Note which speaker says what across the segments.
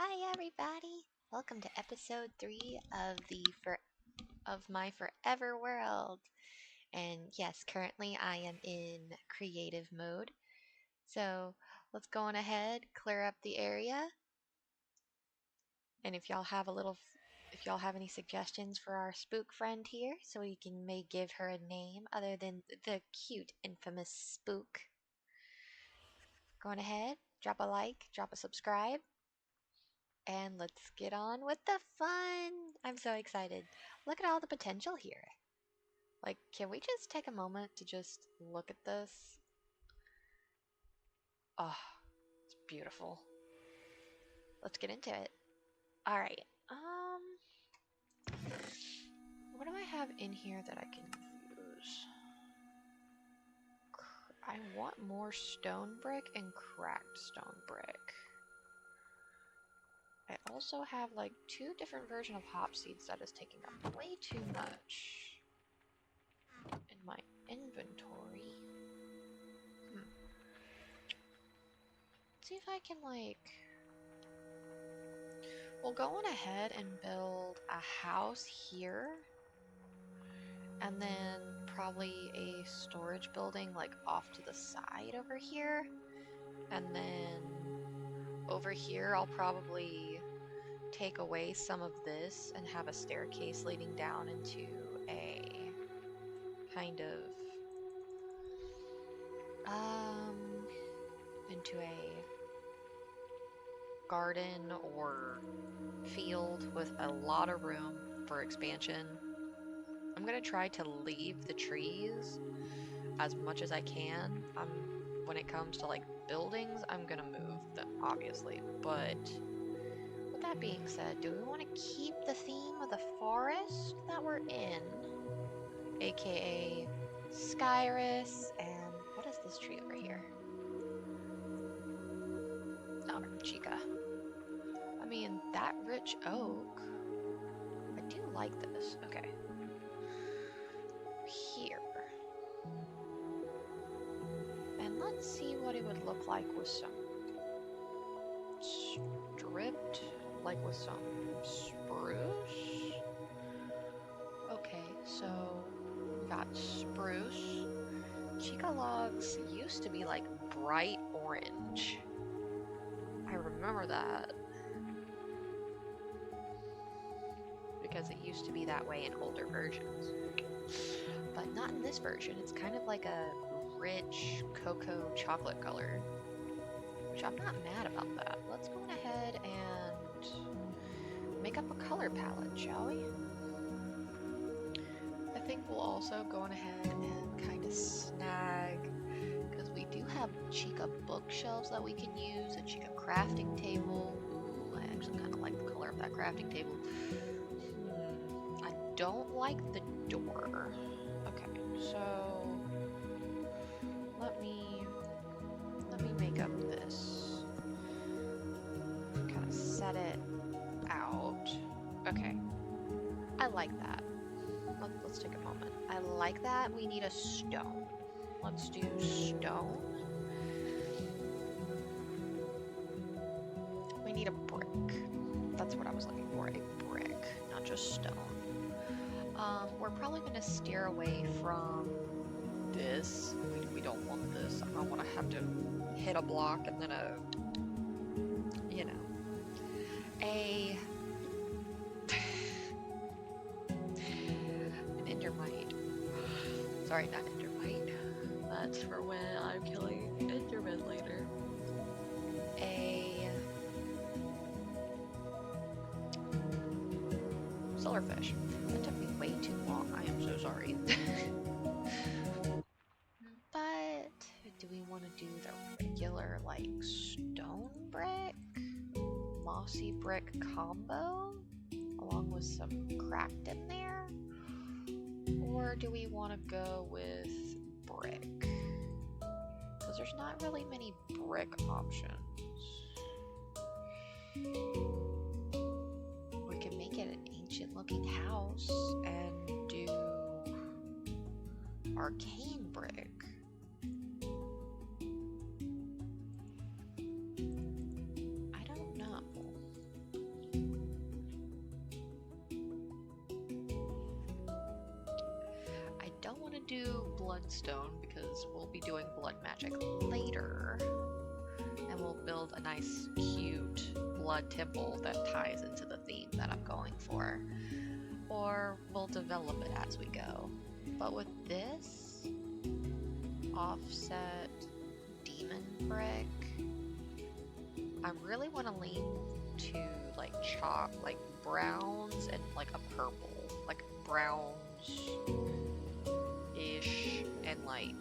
Speaker 1: Hi everybody! Welcome to episode 3 of my forever world. And yes, currently I am in creative mode. So let's go on ahead, clear up the area. And if y'all have any suggestions for our spook friend here, so we may give her a name other than the cute, infamous spook. Go on ahead, drop a like, drop a subscribe. And let's get on with the fun! I'm so excited. Look at all the potential here. Like, can we just take a moment to just look at this? Oh, it's beautiful. Let's get into it. Alright, what do I have in here that I can use? I want more stone brick and cracked stone brick. I also have like 2 different versions of hop seeds that is taking up way too much in my inventory. Let's see if I can we'll go on ahead and build a house here, and then probably a storage building like off to the side over here, and then over here I'll probably take away some of this and have a staircase leading down into a kind of into a garden or field with a lot of room for expansion. I'm gonna try to leave the trees as much as I can. When it comes to like buildings, I'm gonna move them obviously, but with that being said, do we want to keep the theme of the forest that we're in, aka Skyrus, and what is this tree over here? Oh, Chica. I mean, that rich oak. I do like this. Okay. Here. And let's see what it would look like with some stripped, like with some spruce. Okay, so we got spruce. Chica logs used to be like bright orange. I remember that. Because it used to be that way in older versions. But not in this version. It's kind of like a rich cocoa chocolate color. Which I'm not mad about that. Let's go ahead and make up a color palette, shall we? I think we'll also go on ahead and kind of snag, because we do have Chica bookshelves that we can use, a Chica crafting table. Ooh, I actually kind of like the color of that crafting table. I don't like the door. Okay, so let me make up this. Kind of set it out. Okay, I like that. Let's take a moment. I like that. We need a stone. Let's do stone. We need a brick. That's what I was looking for, a brick, not just stone. We're probably going to steer away from this. We don't want this. I don't want to have to hit a block and then an endermite. Sorry, not endermite. That's for when I'm killing endermen later. A silverfish. That took me way too long. I am so sorry. But do we want to do the regular like stone brick, mossy brick combo along with some cracked in there? Or do we want to go with brick? Because there's not really many brick options. We can make it an ancient looking house and do arcane brick. I don't know. do bloodstone because we'll be doing blood magic later. And we'll build a nice, cute blood temple that ties into the theme that I'm going for. Or we'll develop it as we go. But with this offset demon brick, I really want to lean to like chalk, like browns and like a purple, like browns-ish and like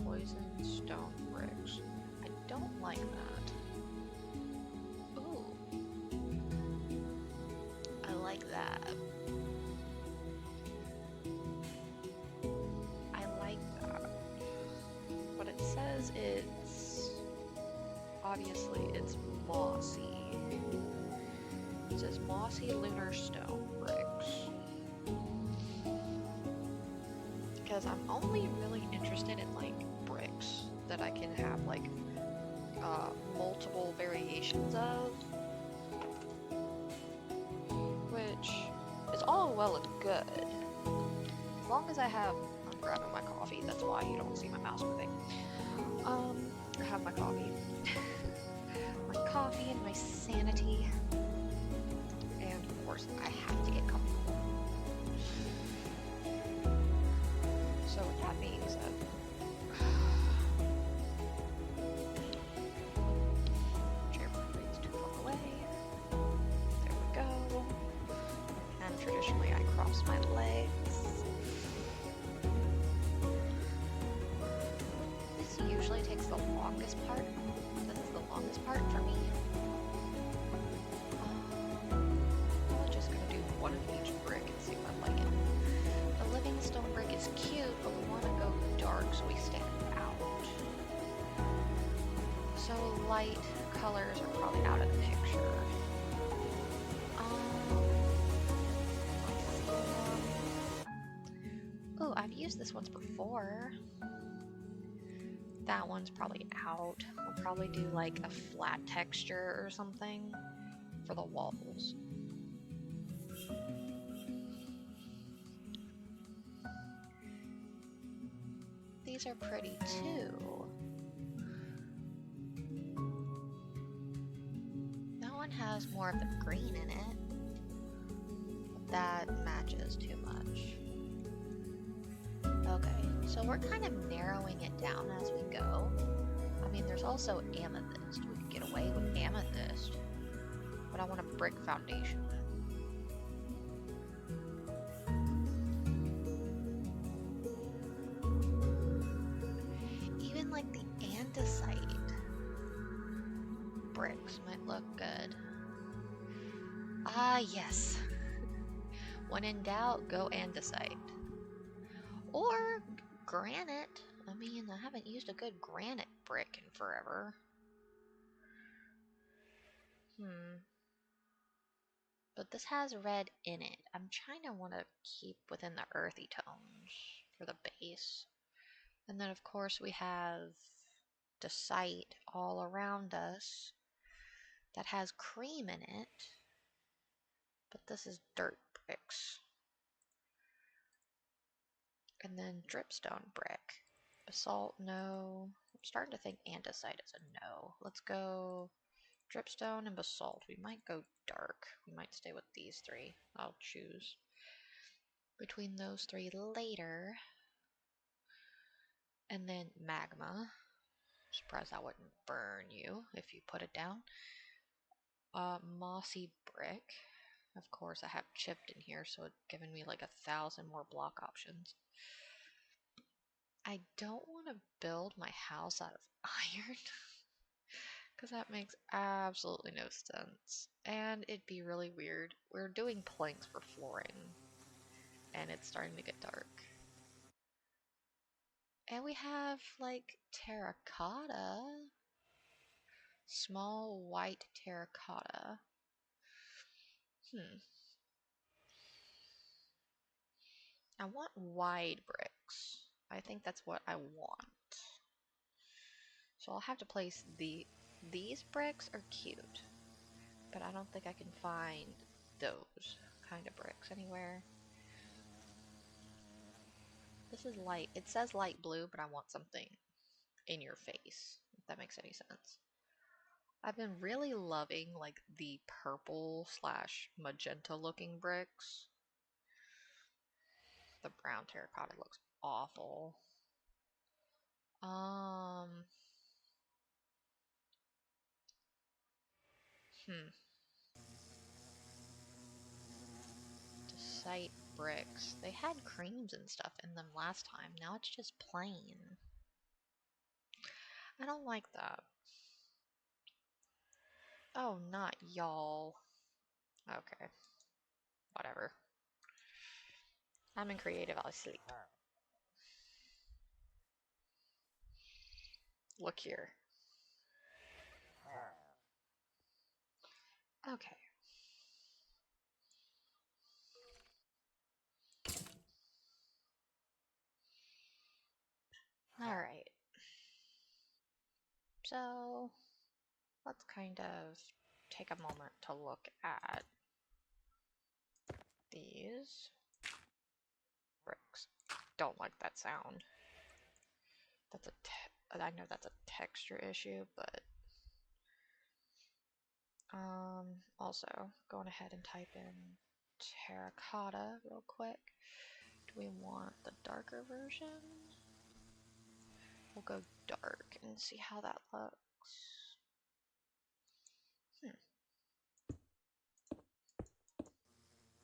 Speaker 1: poison stone bricks. I don't like that. Ooh, I like that. I like that. But it says it's obviously it's mossy. It says mossy lunar stone bricks. Because I'm only really interested in like bricks that I can have like multiple variations of, which is all well and good. As long as I have, I'm grabbing my coffee, that's why you don't see my mouse moving. I have my coffee. My coffee and my sanity. And of course, I have to get comfortable. So with that being said, chair is too far away. There we go. And traditionally I cross my legs. This usually takes the longest part. This is the longest part for me. I'm just gonna do one of each brick and see if I like it. The living stone brick is cute, but we want to go dark so we stand out. So light colors are probably out of the picture. Oh, I've used this once before. That one's probably out. We'll probably do like a flat texture or something for the walls. These are pretty too. That one has more of the green in it. That matches too much. Okay, so we're kind of narrowing it down as we go. I mean, there's also amethyst. We could get away with amethyst, but I want a brick foundation. Even like the andesite bricks might look good. Ah, yes. When in doubt, go andesite. Or granite. I mean, I haven't used a good granite brick in forever. But this has red in it. I'm trying to want to keep within the earthy tones for the base. And then of course we have the site all around us that has cream in it. But this is dirt bricks. And then dripstone brick. Basalt, no. I'm starting to think andesite is a no. Let's go dripstone and basalt. We might go dark. We might stay with these three. I'll choose between those three later. And then magma. Surprised that wouldn't burn you if you put it down. Mossy brick. Of course, I have chipped in here, so it's giving me like 1,000 more block options. I don't want to build my house out of iron. Because that makes absolutely no sense. And it'd be really weird. We're doing planks for flooring. And it's starting to get dark. And we have, like, terracotta. Small white terracotta. I want wide bricks. I think that's what I want. So I'll have to place these bricks are cute. But I don't think I can find those kind of bricks anywhere. This is light. It says light blue, but I want something in your face, if that makes any sense. I've been really loving like the purple slash magenta looking bricks. The brown terracotta looks awful. Site bricks. They had creams and stuff in them last time. Now it's just plain. I don't like that. Oh, not y'all. Okay. Whatever. I'm in creative, I'll sleep. Look here. Okay. Alright. So, let's kind of take a moment to look at these bricks. Don't like that sound. That's I know that's a texture issue, but also going ahead and type in terracotta real quick. Do we want the darker version? We'll go dark and see how that looks.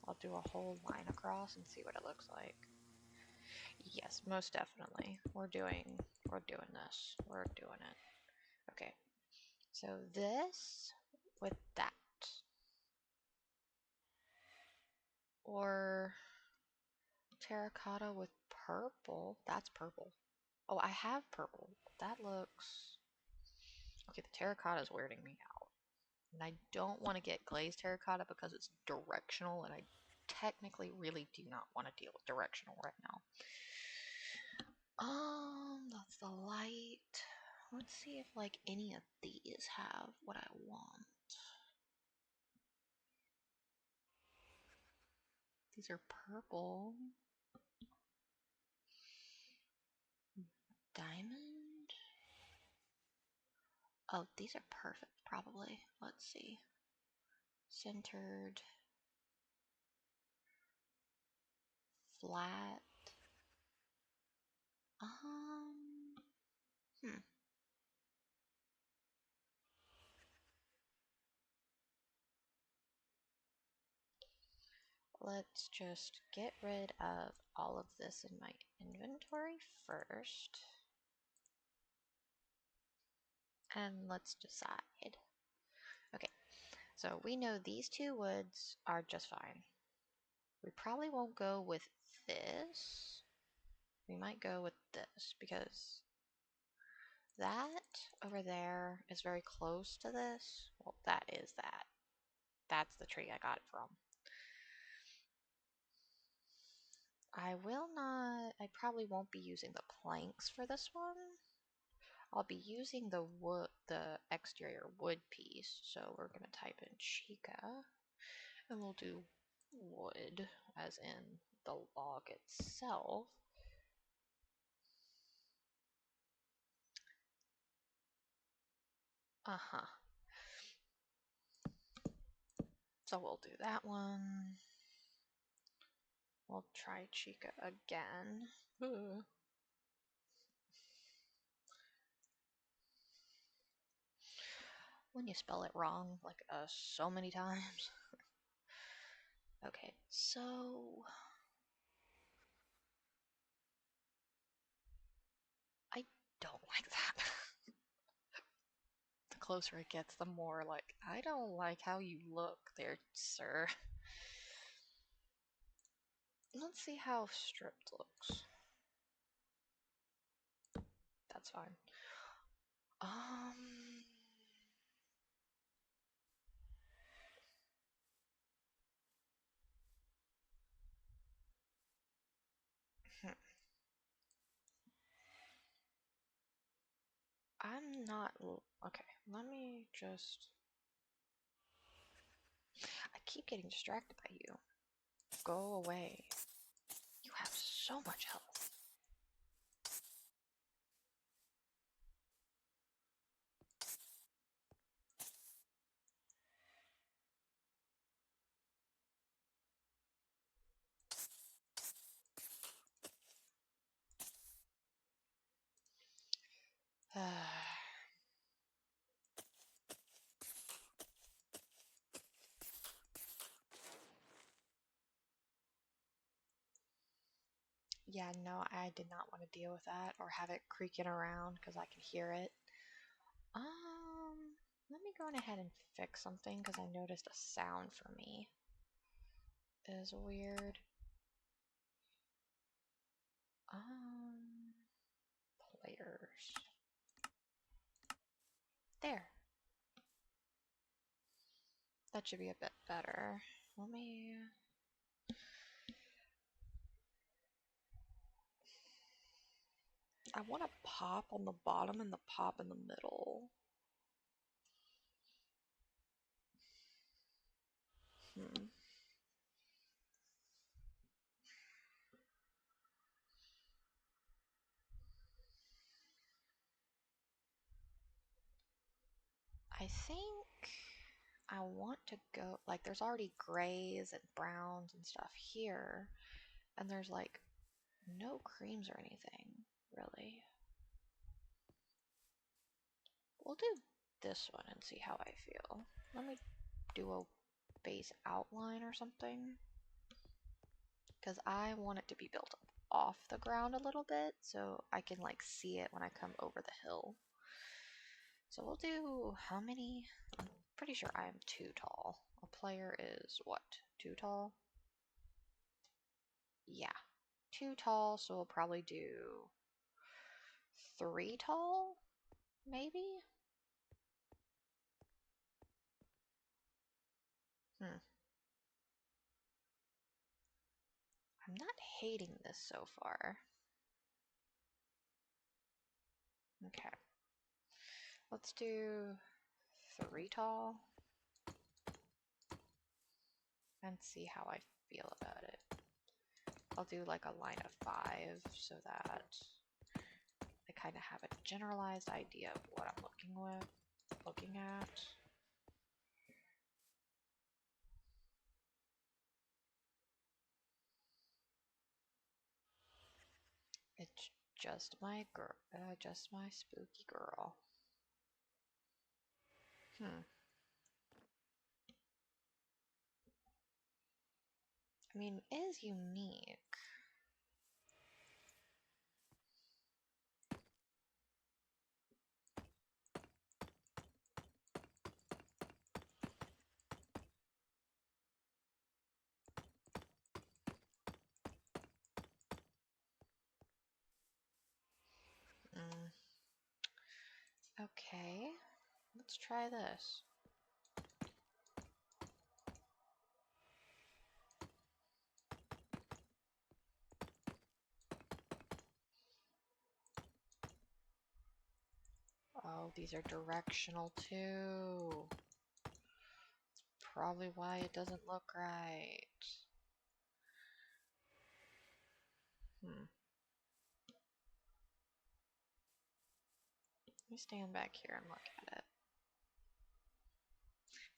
Speaker 1: I'll do a whole line across and see what it looks like. Yes, most definitely. We're doing this. We're doing it. Okay. So this with that. Or terracotta with purple. That's purple. Oh, I have purple. That looks... Okay, the terracotta is weirding me out. And I don't want to get glazed terracotta because it's directional, and I technically really do not want to deal with directional right now. That's the light. Let's see if like any of these have what I want. These are purple. Diamond? Oh, these are perfect, probably. Let's see. Centered. Flat. Hmm. Let's just get rid of all of this in my inventory first. And let's decide. Okay, so we know these two woods are just fine. We probably won't go with this. We might go with this because that over there is very close to this. Well, that is that. That's the tree I got it from. I probably won't be using the planks for this one. I'll be using the wood, the exterior wood piece. So we're gonna type in chica, and we'll do wood, as in the log itself. So we'll do that one. We'll try chica again. When you spell it wrong, like so many times. Okay, so I don't like that. The closer it gets, the more like, I don't like how you look there, sir. Let's see how stripped looks. That's fine. I'm not... Okay, let me just... I keep getting distracted by you. Go away. You have so much health. Yeah, no, I did not want to deal with that or have it creaking around because I can hear it. Let me go on ahead and fix something because I noticed a sound for me is weird. Players. There. That should be a bit better. Let me... I want a pop on the bottom and the pop in the middle. I think I want to go, like, there's already grays and browns and stuff here, and there's like no creams or anything, really. We'll do this one and see how I feel. Let me do a base outline or something, because I want it to be built up off the ground a little bit so I can like see it when I come over the hill. So we'll do how many? I'm pretty sure I am too tall. A player is what? Too tall? Yeah, too tall, so we'll probably do 3 tall, maybe? I'm not hating this so far. Okay. Let's do 3 tall and see how I feel about it. I'll do like a line of 5 so that I kind of have a generalized idea of what I'm looking at. It's just my girl, just my spooky girl. I mean, it is unique. Okay, let's try this. Oh, these are directional too. Probably why it doesn't look right. Let me stand back here and look at it.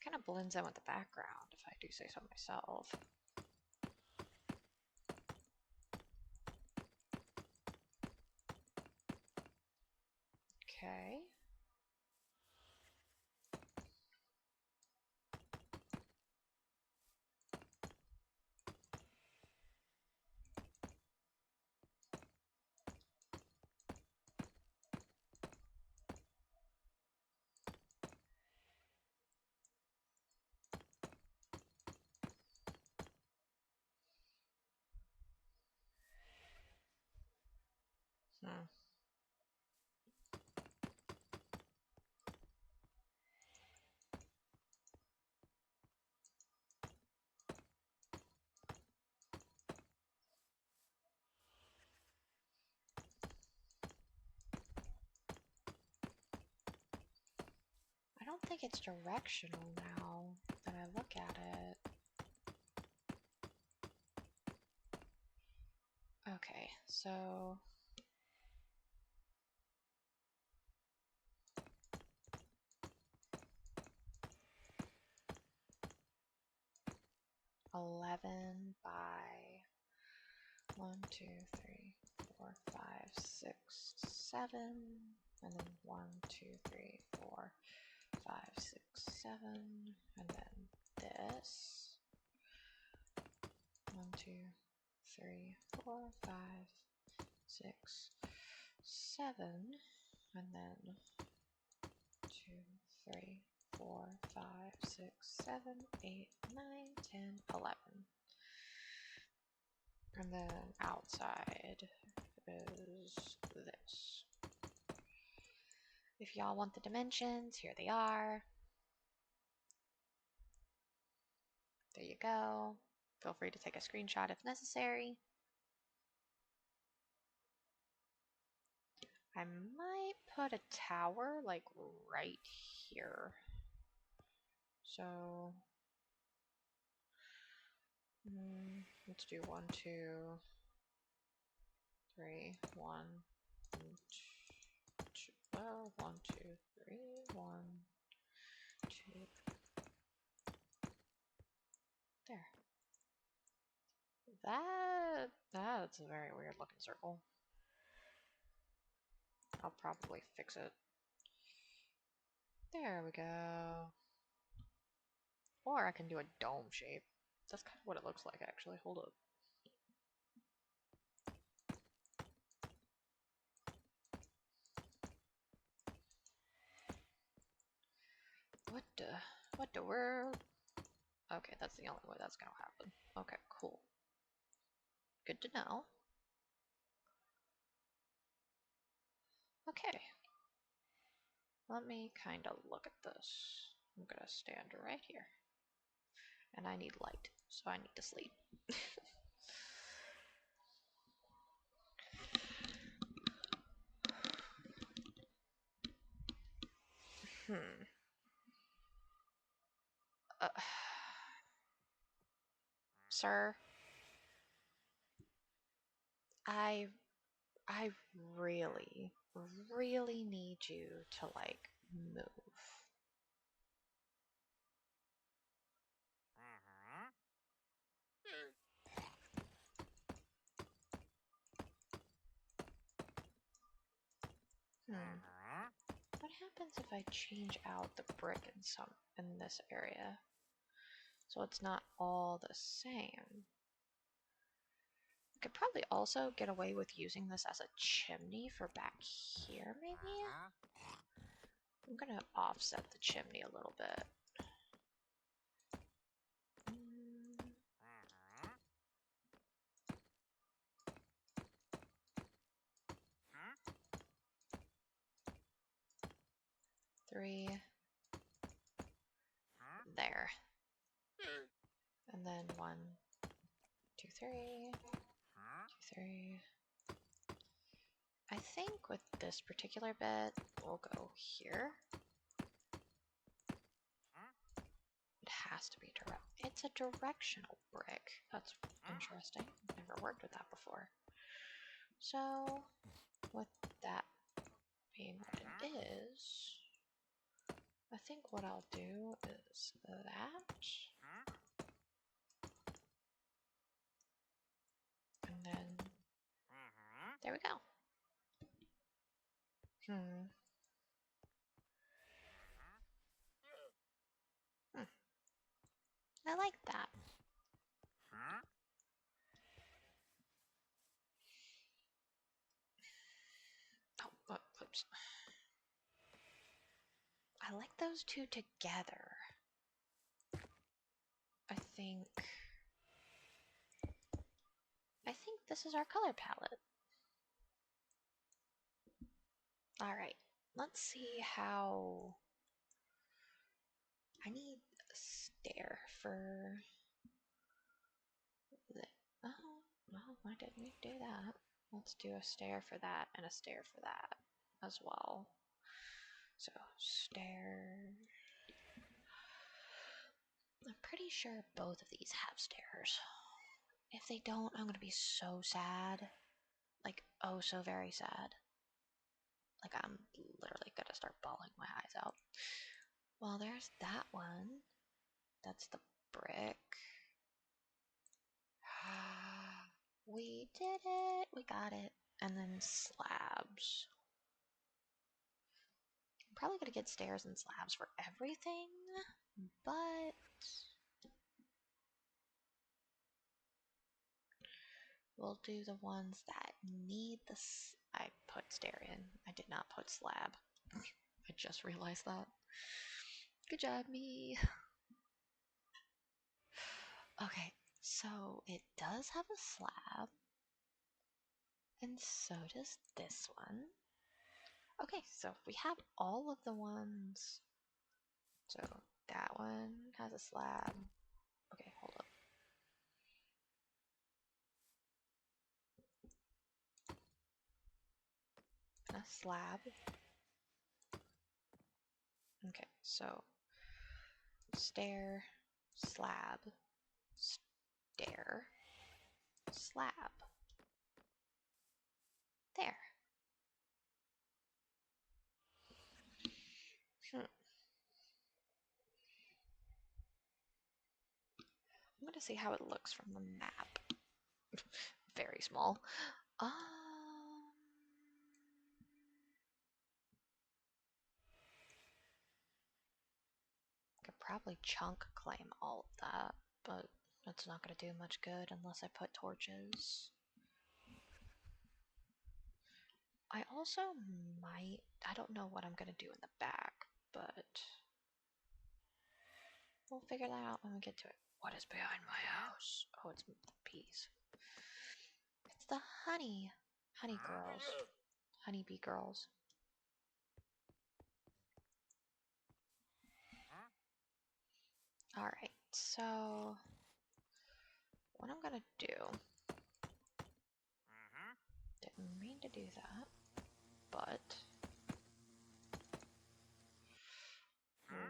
Speaker 1: Kind of blends in with the background, if I do say so myself. Okay. I don't think it's directional now that I look at it. Okay, so... $11 by 1, 2, 3, 4, 5, 6, 7.
Speaker 2: and then 1, 2, 3, 4, 5, 6, 7, and then this. 1, 2, 3, 4, 5, 6, 7, and then 2, 3, 4, 5, 6, 7, 8, 9, 10, 11. And then outside is this. If y'all want the dimensions, here they are. There you go. Feel free to take a screenshot if necessary. I might put a tower like right here. So let's do 1, 2, 3, 1, 2, 1, 2, 3, 1, 2. There. That's a very weird looking circle. I'll probably fix it. There we go. Or I can do a dome shape. That's kind of what it looks like, actually. Hold up. What the world? Okay, that's the only way that's gonna happen. Okay, cool. Good to know. Okay. Let me kind of look at this. I'm gonna stand right here. And I need light, so I need to sleep. Sir, I really, really need you to, like, move. What happens if I change out the brick in this area? So it's not all the same. I could probably also get away with using this as a chimney for back here, maybe? I'm gonna offset the chimney a little bit. 3. There. And then 1, 2, 3. 2, 3. I think with this particular bit, we'll go here. It has to be direct. It's a directional brick. That's interesting. Never worked with that before. So, with that being what it is, I think what I'll do is that. And then, there we go. I like that. Oh, whoops. I like those two together. I think this is our color palette. Alright, let's see how... I need a stair for... Oh, why didn't we do that? Let's do a stair for that and a stair for that as well. So, stair... I'm pretty sure both of these have stairs. If they don't, I'm gonna be so sad. Like, oh, so very sad. Like, I'm literally gonna start bawling my eyes out. Well, there's that one. That's the brick. We did it! We got it. And then slabs. probably gonna get stairs and slabs for everything, but we'll do the ones that need the. I put stair in. I did not put slab. I just realized that. Good job, me. Okay, so it does have a slab, and so does this one. Okay, so we have all of the ones. So that one has a slab. Okay, hold up. And a slab. Okay, so stair, slab, stair, slab. There. I'm gonna see how it looks from the map. Very small. Could probably chunk claim all of that, but that's not gonna do much good unless I put torches. I also might, I don't know what I'm gonna do in the back, but we'll figure that out when we get to it. What is behind my house? Oh, it's the bees. It's the honey girls. Honeybee girls. Alright, so what I'm gonna do, didn't mean to do that, but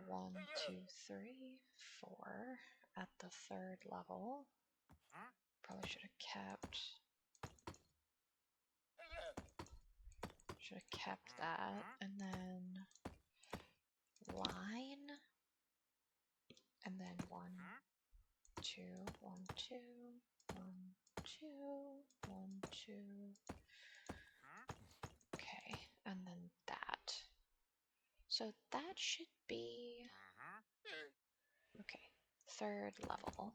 Speaker 2: 1, 2, 3, 4 at the 3rd level. Probably should have kept that, and then line, and then 1, 2, 1, 2, 1, 2, 1, 2. Okay, and then that. So that should be okay. 3rd level.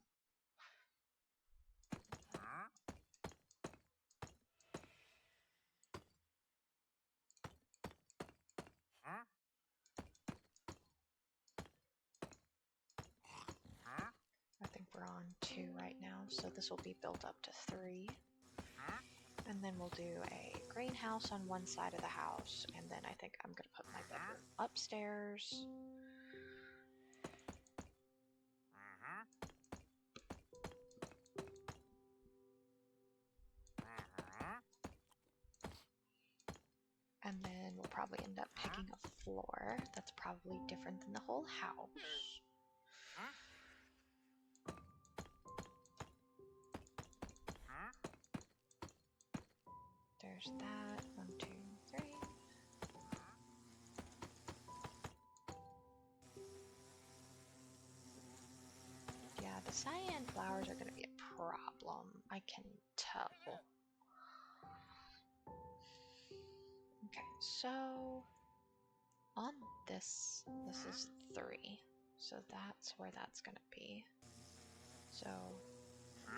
Speaker 2: I think we're on 2 right now, so this will be built up to 3. And then we'll do a greenhouse on one side of the house, and then I think I'm gonna put my bedroom upstairs. And then we'll probably end up picking a floor that's probably different than the whole house. There's that. 1, 2, 3. Yeah, the cyan flowers are going to be a problem. I can tell. Okay, so on this is 3. So that's where that's going to be. So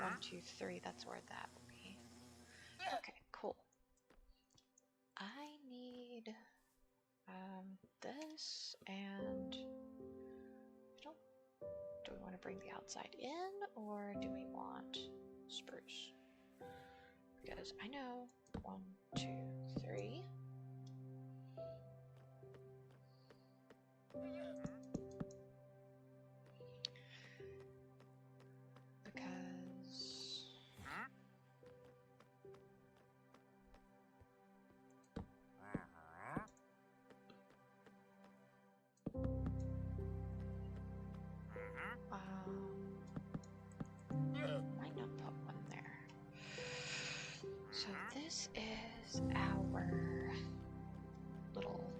Speaker 2: 1, 2, 3, that's where that will be. Okay, cool. I need this, and do we want to bring the outside in, or do we want spruce? Because I know 1, 2, 3. Because might not put one there. So this is our little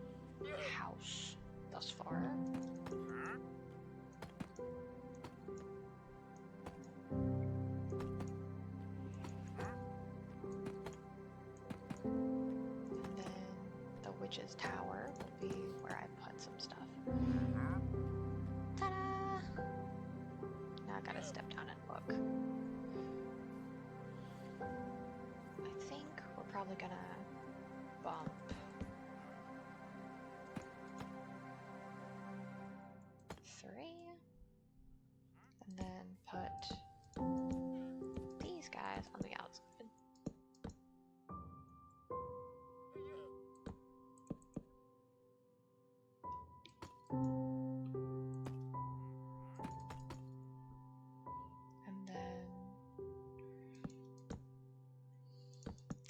Speaker 2: house thus far. And then the witch's tower will be where I put some stuff. Ta-da! Now I gotta step down and look. I think we're probably gonna bump three, and then put these guys on the outside. And then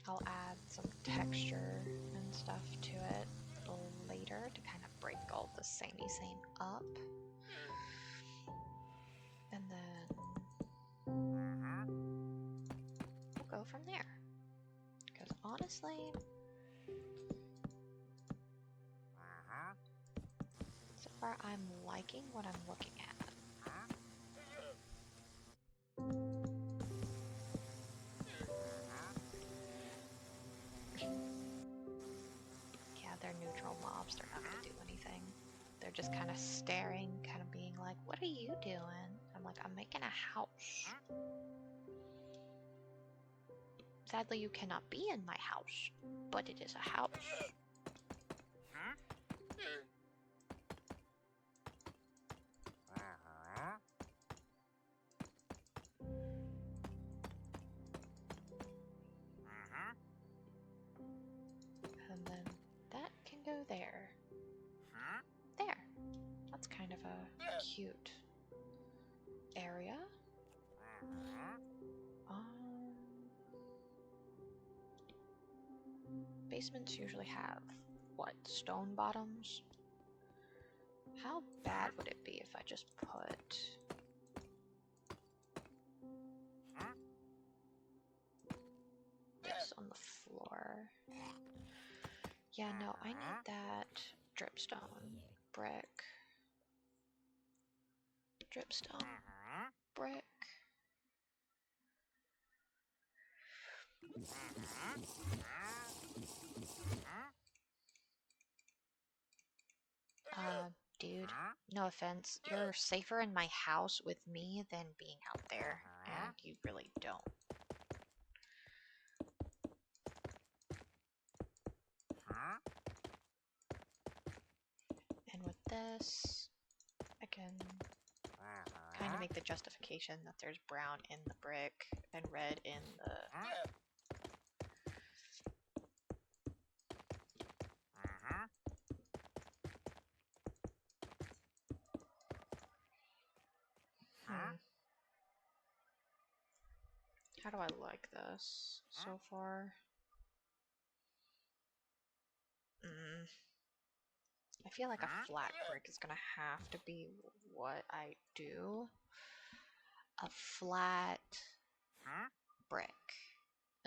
Speaker 2: I'll add some texture and stuff to it later to kind of break all the samey same up. And then we'll go from there. Because honestly, so far I'm liking what I'm looking at. Yeah, they're neutral mobs, they're not gonna do anything. They're just kind of staring, kind of being like, what are you doing? I'm like, I'm making a house. Sadly, you cannot be in my house, but it is a house. And then that can go there. There. That's kind of a cute area. Basements usually have, what, stone bottoms? How bad would it be if I just put this on the floor? Yeah, no, I need that dripstone, brick, dripstone, brick. Dude, no offense, you're safer in my house with me than being out there, and you really don't. And with this, I can kind of make the justification that there's brown in the brick and red in the... How do I like this so far? I feel like a flat brick is gonna have to be what I do. A flat brick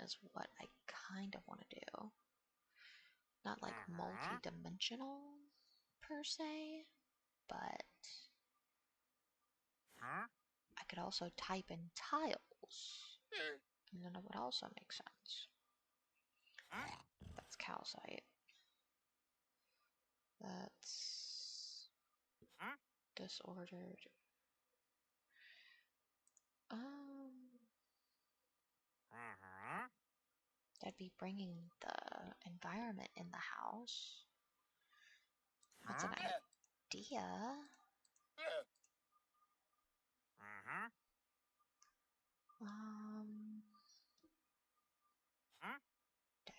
Speaker 2: is what I kind of want to do. Not like multi-dimensional per se, but I could also type in tiles, and then it would also make sense. That's calcite. That's disordered. That'd be bringing the environment in the house. That's an idea.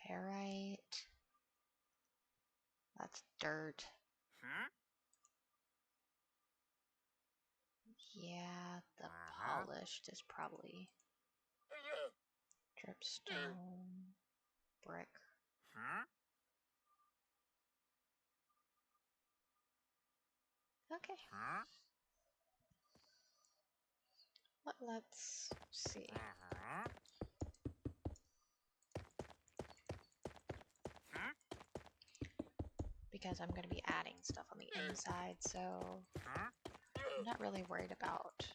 Speaker 2: Diorite. That's dirt. Yeah, the polished is probably dripstone, brick. Okay. Let's see. Because I'm going to be adding stuff on the inside, so I'm not really worried about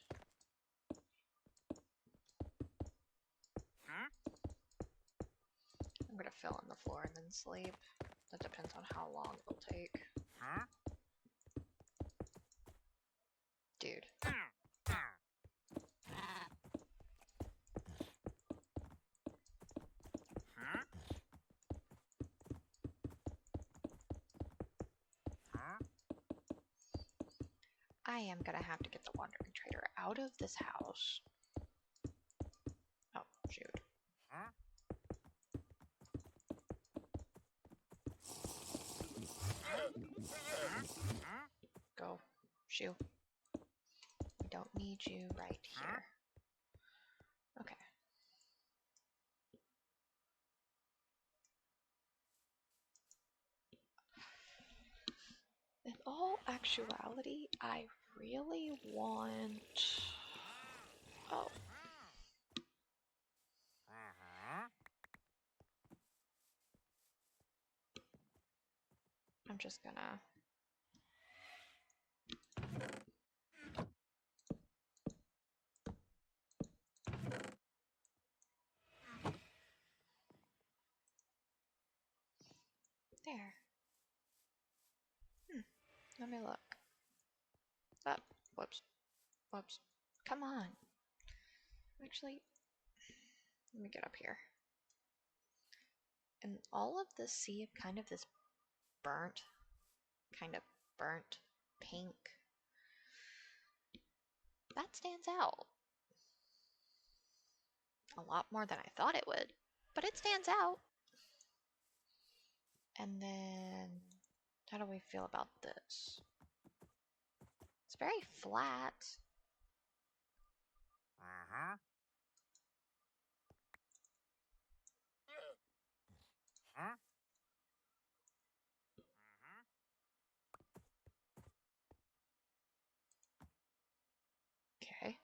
Speaker 2: I'm going to fill in the floor and then sleep. That depends on how long it'll take. I am gonna have to get the wandering trader out of this house. Oh, shoot. Go, shoo. We don't need you right here. Okay. In all actuality, I really want... Oh. I'm just gonna... There. Let me look. Oh, whoops. Whoops. Come on. Actually, let me get up here. And all of this, see, kind of this burnt, pink. That stands out. A lot more than I thought it would, but it stands out. And then, how do we feel about this? It's very flat. Okay.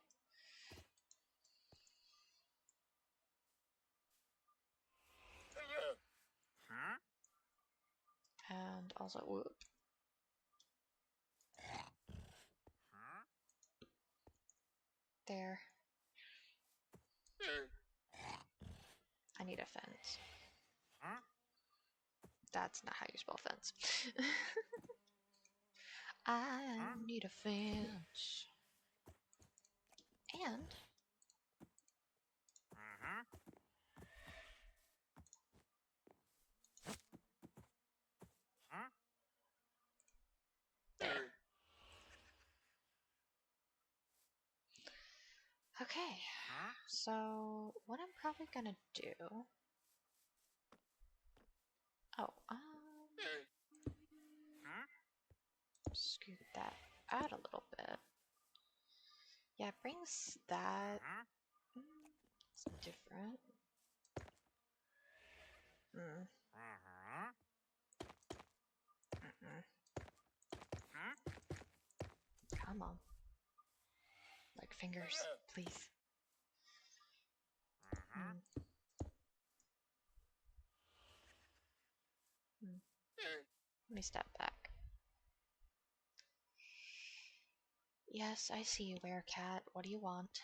Speaker 2: And also, whoop. There. I need a fence. That's not how you spell fence. I need a fence. And okay. So what I'm probably gonna do. Oh, scoot that out a little bit. Yeah, it brings that. It's different. Mm. Come on. Like fingers, please. Let me step back. Yes, I see you, Werecat. What do you want?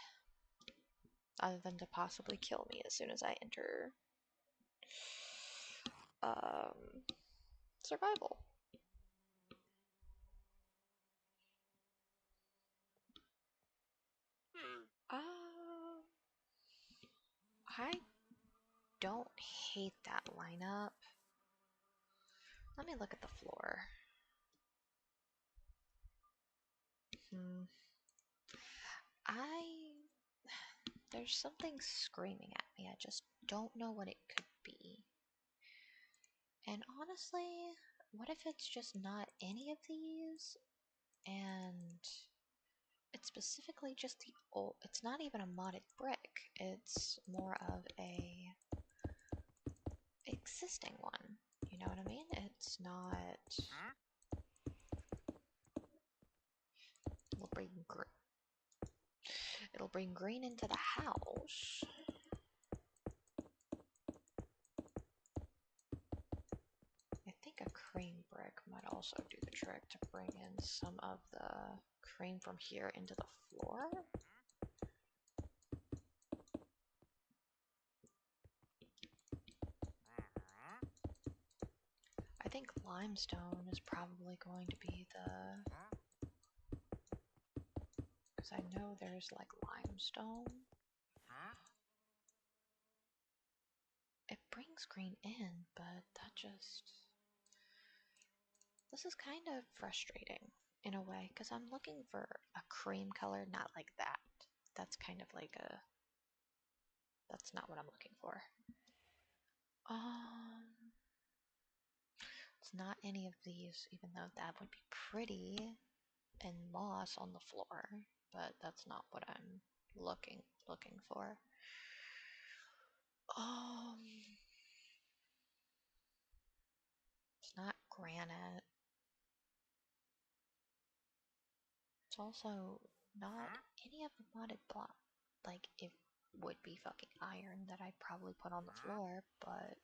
Speaker 2: Other than to possibly kill me as soon as I enter survival. I don't hate that lineup. Let me look at the floor. There's something screaming at me. I just don't know what it could be. And honestly, what if it's just not any of these? And it's specifically just the old, it's not even a modded brick. It's more of a existing one. You know what I mean? It's not... It'll bring green into the house. I think a cream brick might also do the trick to bring in some of the cream from here into the floor. I think limestone is probably going to be the... Because I know there's like limestone. It brings green in, but that just... This is kind of frustrating. in a way, because I'm looking for a cream color, not like that. That's kind of like a... That's not what I'm looking for. It's not any of these, even though that would be pretty and moss on the floor, but that's not what I'm looking for. It's not granite. It's also not any of the modded block. Like, it would be fucking iron that I probably put on the floor, but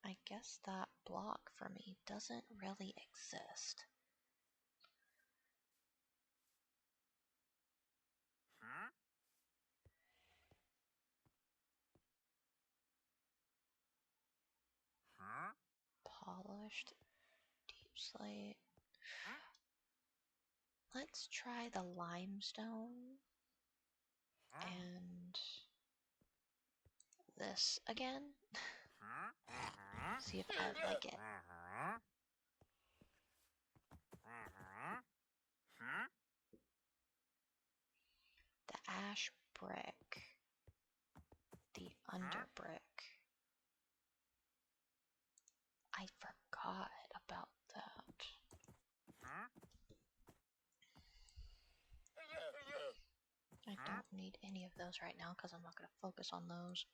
Speaker 2: I guess that block for me doesn't really exist. Polished deep slate. Let's try the limestone and this again. See if I like it. The ash brick. The under brick. I forgot about that. I don't need any of those right now because I'm not going to focus on those.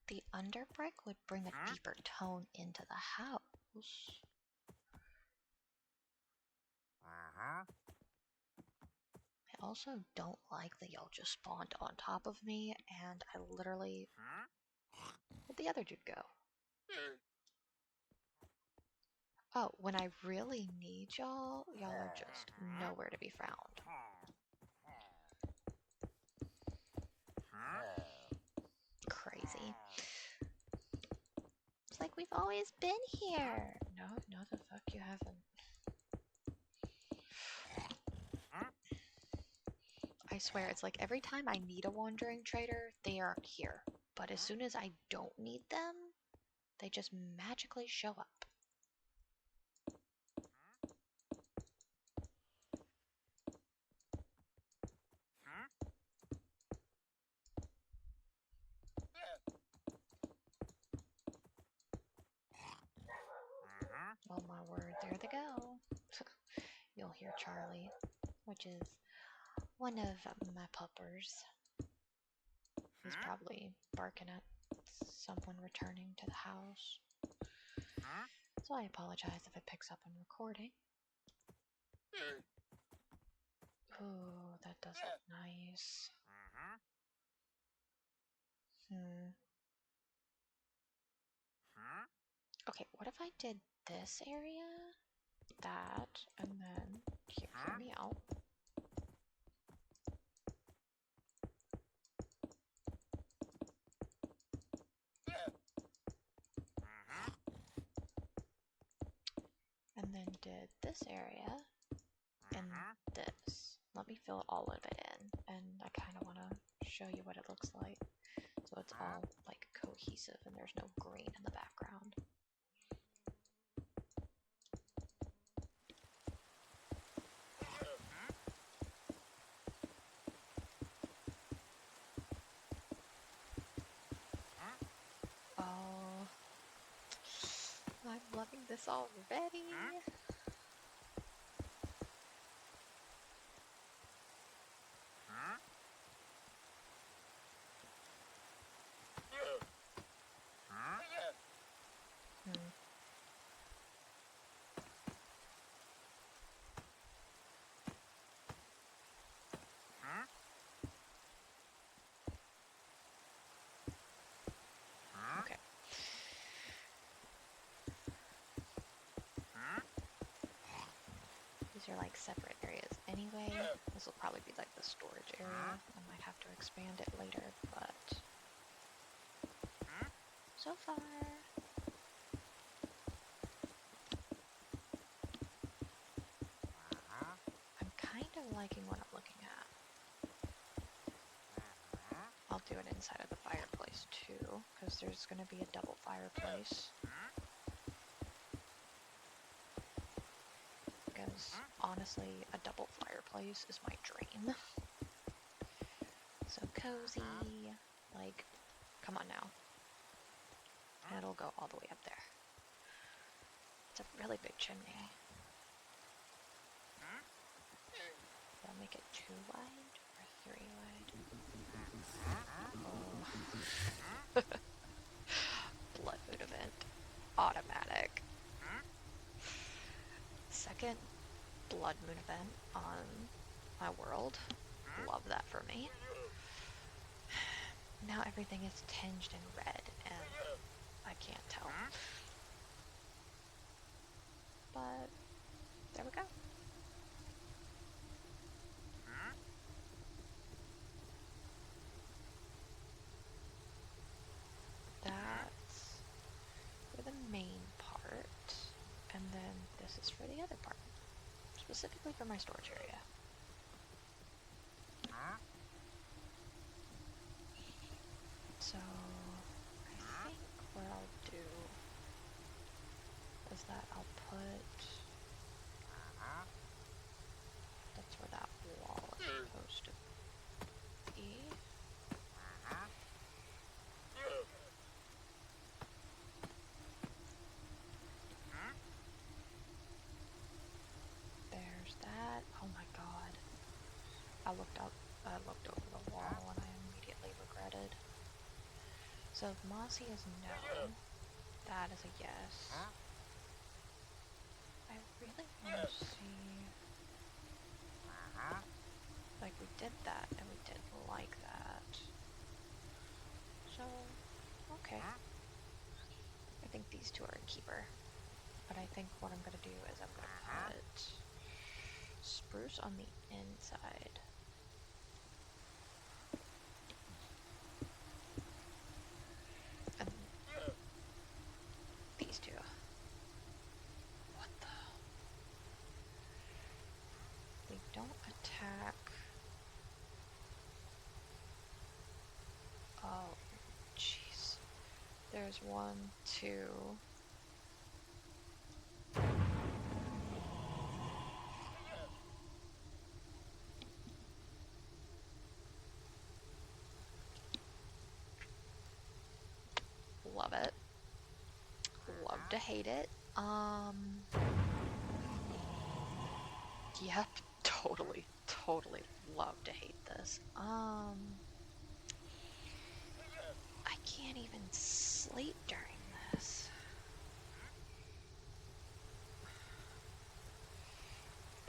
Speaker 2: The under brick would bring a deeper tone into the house. I also don't like that y'all just spawned on top of me and I literally... Where'd the other dude go? Oh, when I really need y'all, y'all are just nowhere to be found. Crazy. It's like we've always been here. No, the fuck you haven't. I swear, it's like every time I need a wandering trader, they are here. But as soon as I don't need them, they just magically show up. Oh my word, there they go. You'll hear Charlie, which is one of my puppers. He's probably barking at someone returning to the house. So I apologize if it picks up on recording. Ooh, that does look nice. Okay, what if I did this area, that, and then, hear me out. And then did this area, and this. Let me fill all of it in, and I kind of want to show you what it looks like. So it's all, like, cohesive, and there's no green in the background. Oh, I'm loving this already. Okay. These are like separate areas anyway. This will probably be like the storage area. I might have to expand it later, but so far. I'm kind inside of the fireplace too, because there's going to be a double fireplace. Because honestly, a double fireplace is my dream. So cozy, like, come on now. And it'll go all the way up there. It's a really big chimney. I'll make it 2 wide or 3 wide. Oh. Blood moon event. Automatic. Second blood moon event on my world. Love that for me. Now everything is tinged in red and I can't tell. But there we go. That's for the main part, and then this is for the other part, specifically for my storage area. So I think what I'll do is that I'll put, that's where that wall is supposed to be. There's that. Oh my god. I looked over the wall and I immediately regretted. So if Mossy is no, that is a yes. I really want to see, like we did that and we didn't like that. So, okay. I think these two are a keeper. But I think what I'm going to do is I'm going to put spruce on the inside. And these two. What the? They don't attack. Oh, jeez. There's 1, 2. Love it. Love to hate it. Yep, totally love to hate this. I can't even sleep during this.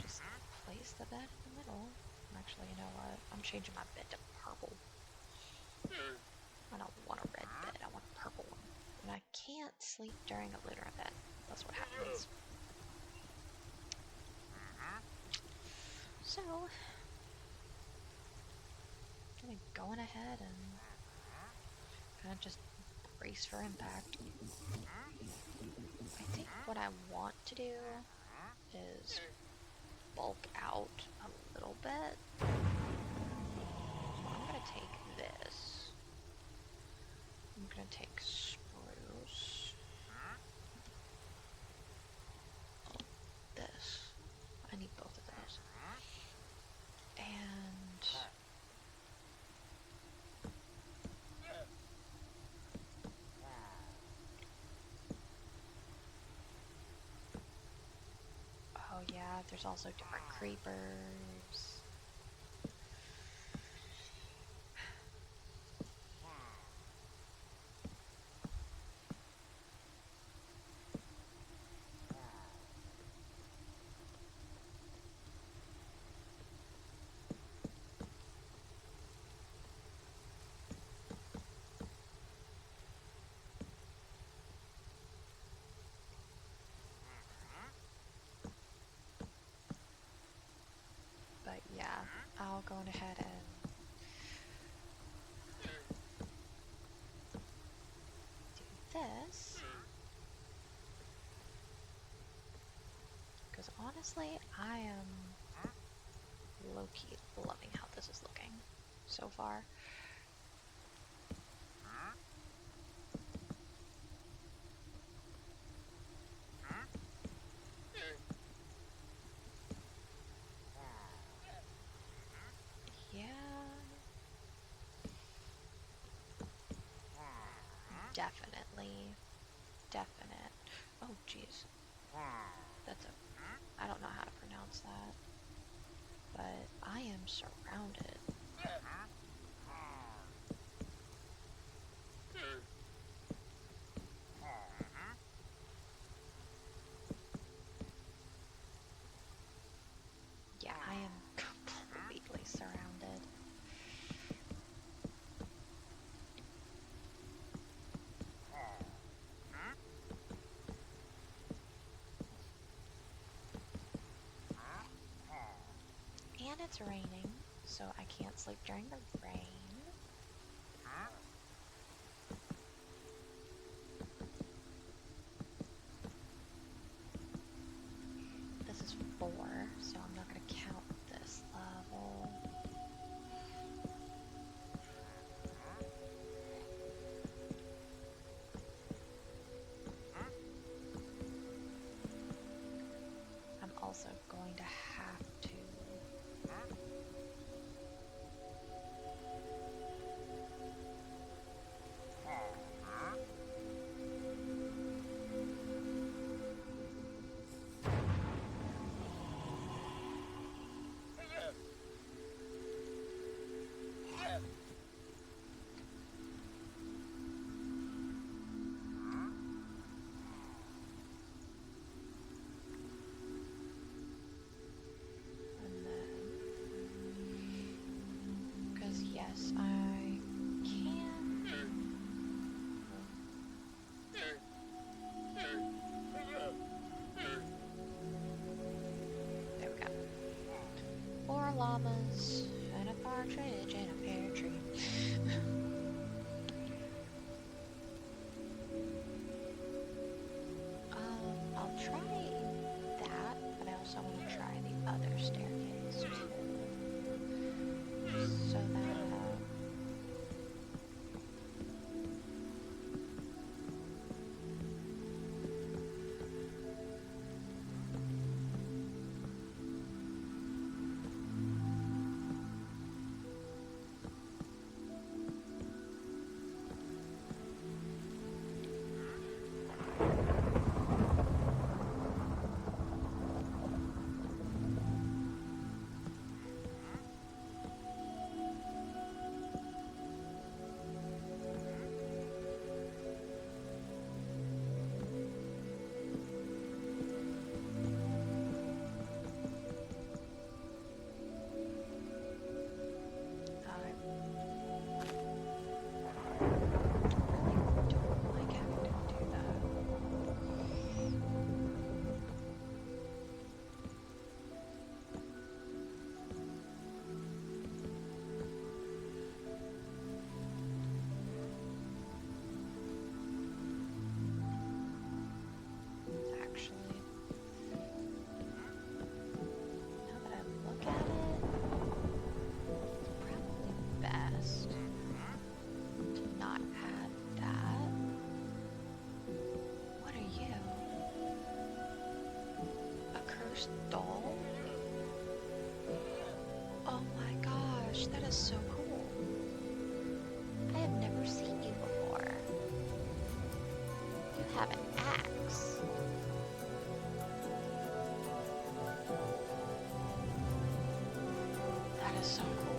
Speaker 2: Just place the bed in the middle. Actually, you know what? I'm changing my bed to purple. I don't want a red bed, I want a purple one. And I can't sleep during a lunar event. That's what happens. So, I'm going ahead and kind of just brace for impact. I think what I want to do is bulk out a little bit. So I'm going to take this. I'm going to take spruce. This. I need both of those. And oh yeah, there's also different creepers. But yeah, I'll go ahead and do this. Because honestly, I am low-key loving how this is looking so far. definitely definite. Oh, jeez. That's a. I don't know how to pronounce that, but I am surrounded. Yeah, I am completely surrounded. And it's raining, so I can't sleep during the rain. This is 4, so I'm not going to count this level. I'm also going to have to and then, because yes, I can. There we go. 4 llamas and a partridge in a pear tree. I'll try that, but I also want to try the other staircase too. So that doll? Oh my gosh, that is so cool. I have never seen you before. You have an axe. That is so cool.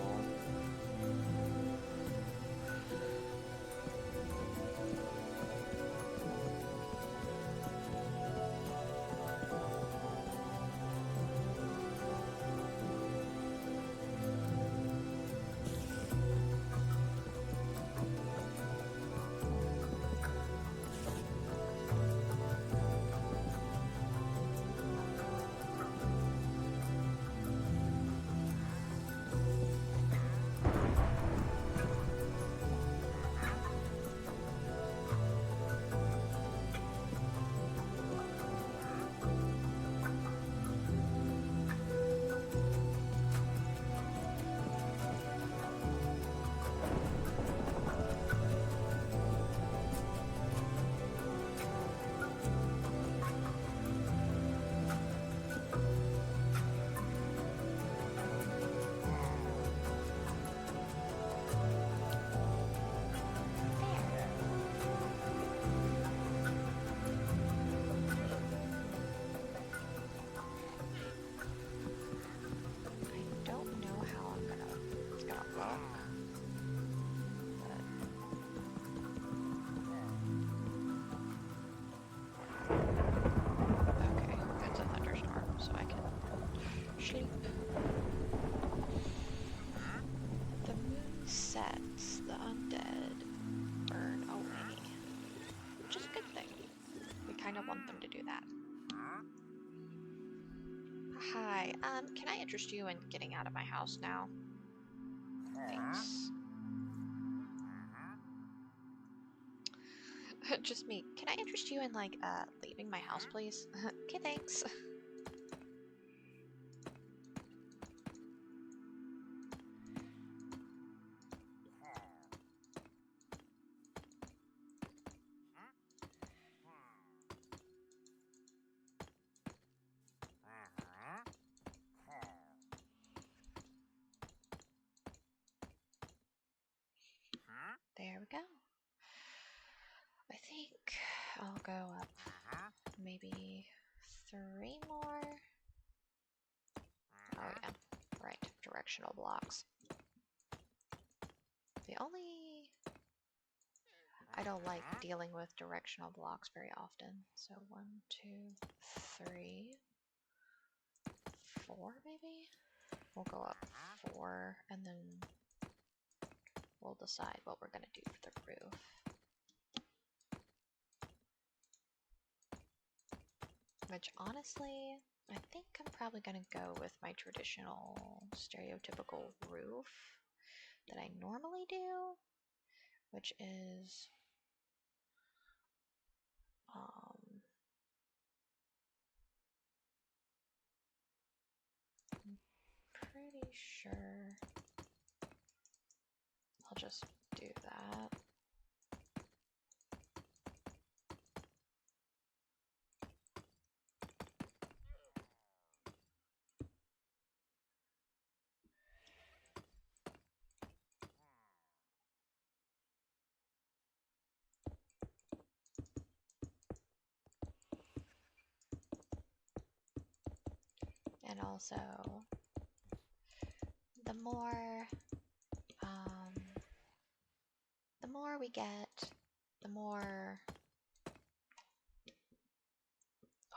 Speaker 2: Hi, can I interest you in getting out of my house now? Thanks. Just me. Can I interest you in, like, leaving my house, please? Okay, thanks. There we go. I think I'll go up maybe 3 more. Oh yeah, right, directional blocks. I don't like dealing with directional blocks very often. So 1, 2, 3, 4 maybe? We'll go up 4 and then we'll decide what we're gonna do for the roof. Which honestly, I think I'm probably gonna go with my traditional stereotypical roof that I normally do, which is I'm pretty sure I'll just do that. And also, the more we get, the more.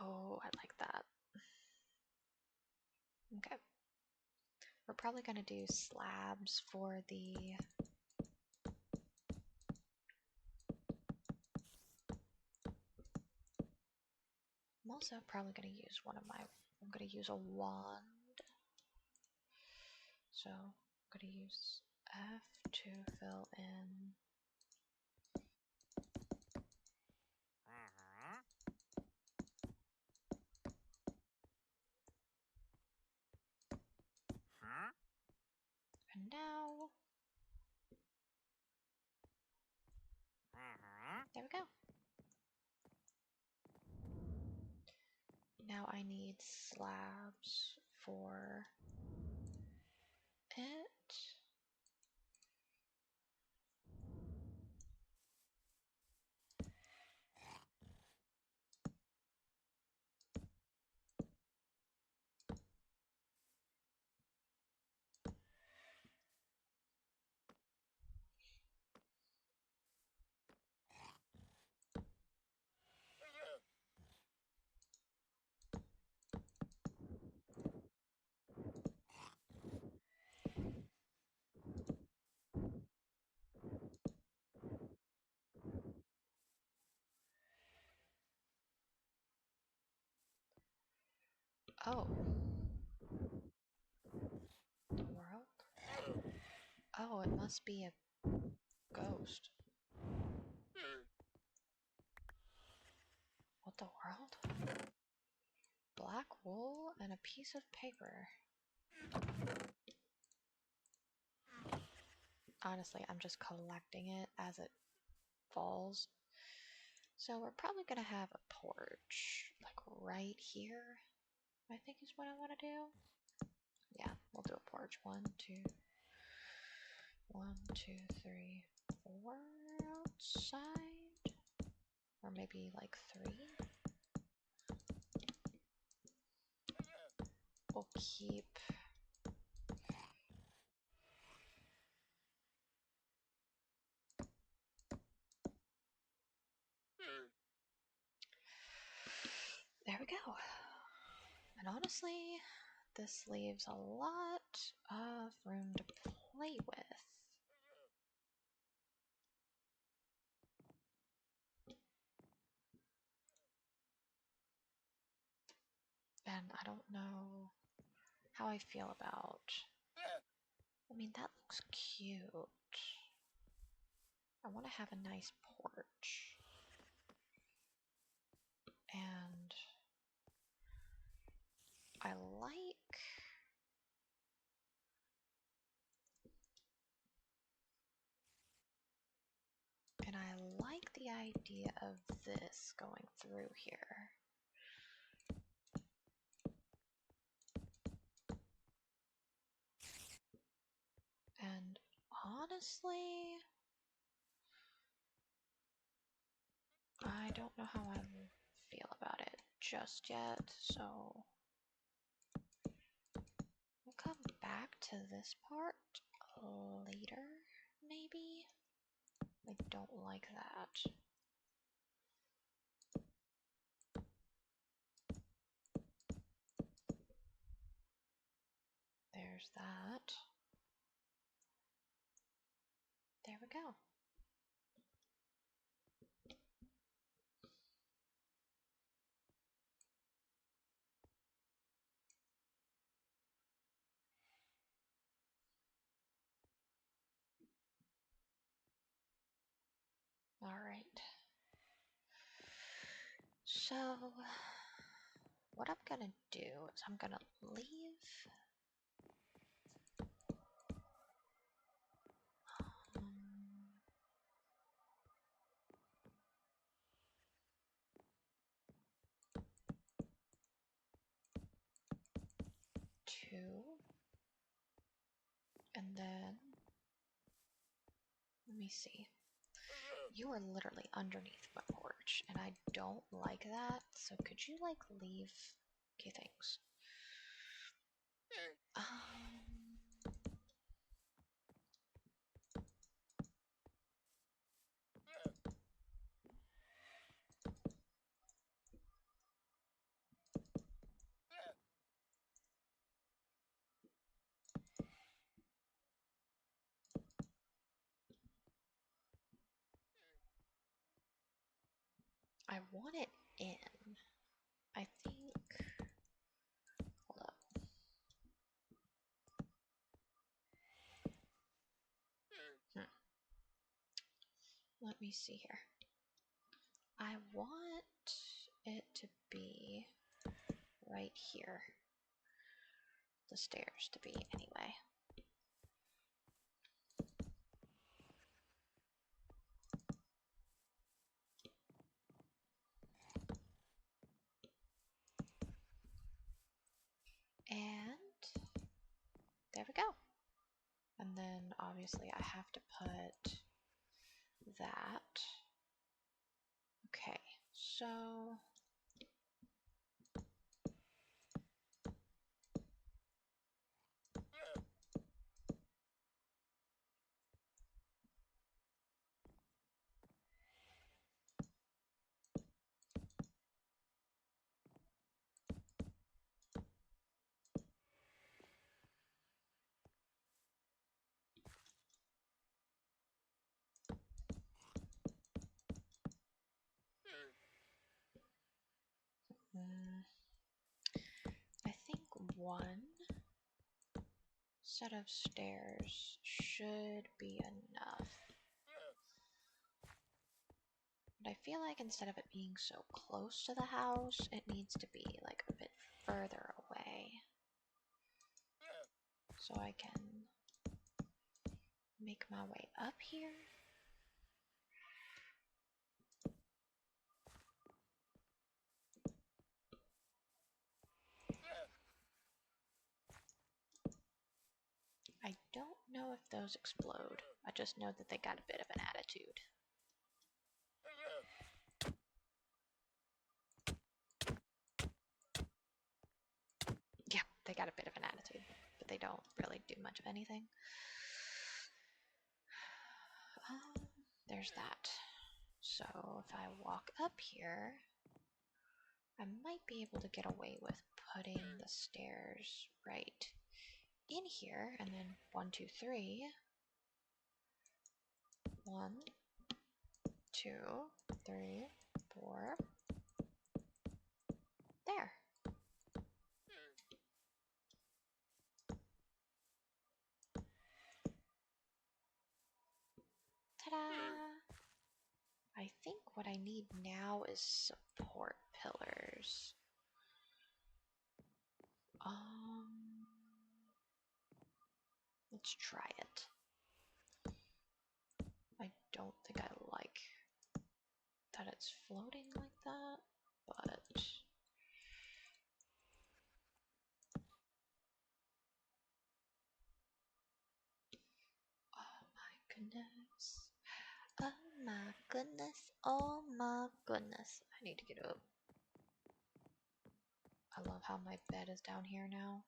Speaker 2: Oh, I like that. Okay. We're probably gonna do slabs for the. I'm also probably gonna use I'm gonna use a wand. So I'm gonna use F to fill in. And now, there we go. Now I need slabs for it. Oh. The world? Oh, it must be a ghost. What the world? Black wool and a piece of paper. Honestly, I'm just collecting it as it falls. So we're probably gonna have a porch, like right here, I think is what I want to do. Yeah, we'll do a porch. 1, 2, 1, 2, 3, 4 outside, or maybe like 3. We'll keep. There we go. And honestly, this leaves a lot of room to play with. And I don't know how I feel about... I mean, that looks cute. I want to have a nice porch. And I like... And I like the idea of this going through here. And honestly, I don't know how I feel about it just yet, so we'll come back to this part later, maybe? I don't like that. There's that. There we go. All right. So, what I'm gonna do is I'm gonna leave 2, and then, let me see. You are literally underneath my porch, and I don't like that, so could you, like, leave? Okay, thanks. I want it in. I think... Hold up. Let me see here. I want it to be right here. The stairs to be, anyway. And there we go. And then obviously I have to put that. Okay, so I think one set of stairs should be enough. But I feel like instead of it being so close to the house, it needs to be like a bit further away. So I can make my way up here. I don't know if those explode. I just know that they got a bit of an attitude. Yeah, they got a bit of an attitude, but they don't really do much of anything. There's that. So if I walk up here, I might be able to get away with putting the stairs right in here, and then 1, 2, 3. 1, 2, 3, 4. There. I think what I need now is support pillars. Let's try it. I don't think I like that it's floating like that, but oh my goodness. Oh my goodness. Oh my goodness. I need to get up. I love how my bed is down here now.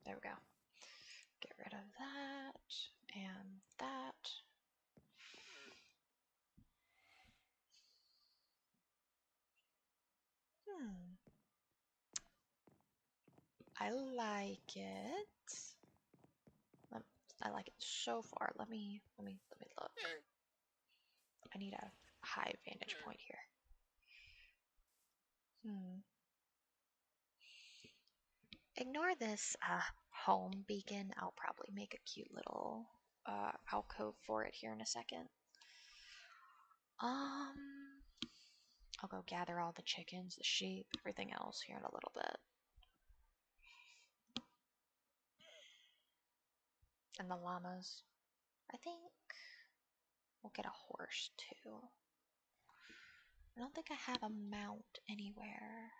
Speaker 2: There we go. Get rid of that and that. I like it. I like it so far. Let me look. I need a high vantage point here. Ignore this home beacon. I'll probably make a cute little alcove for it here in a second. I'll go gather all the chickens, the sheep, everything else here in a little bit. And the llamas. I think we'll get a horse too. I don't think I have a mount anywhere.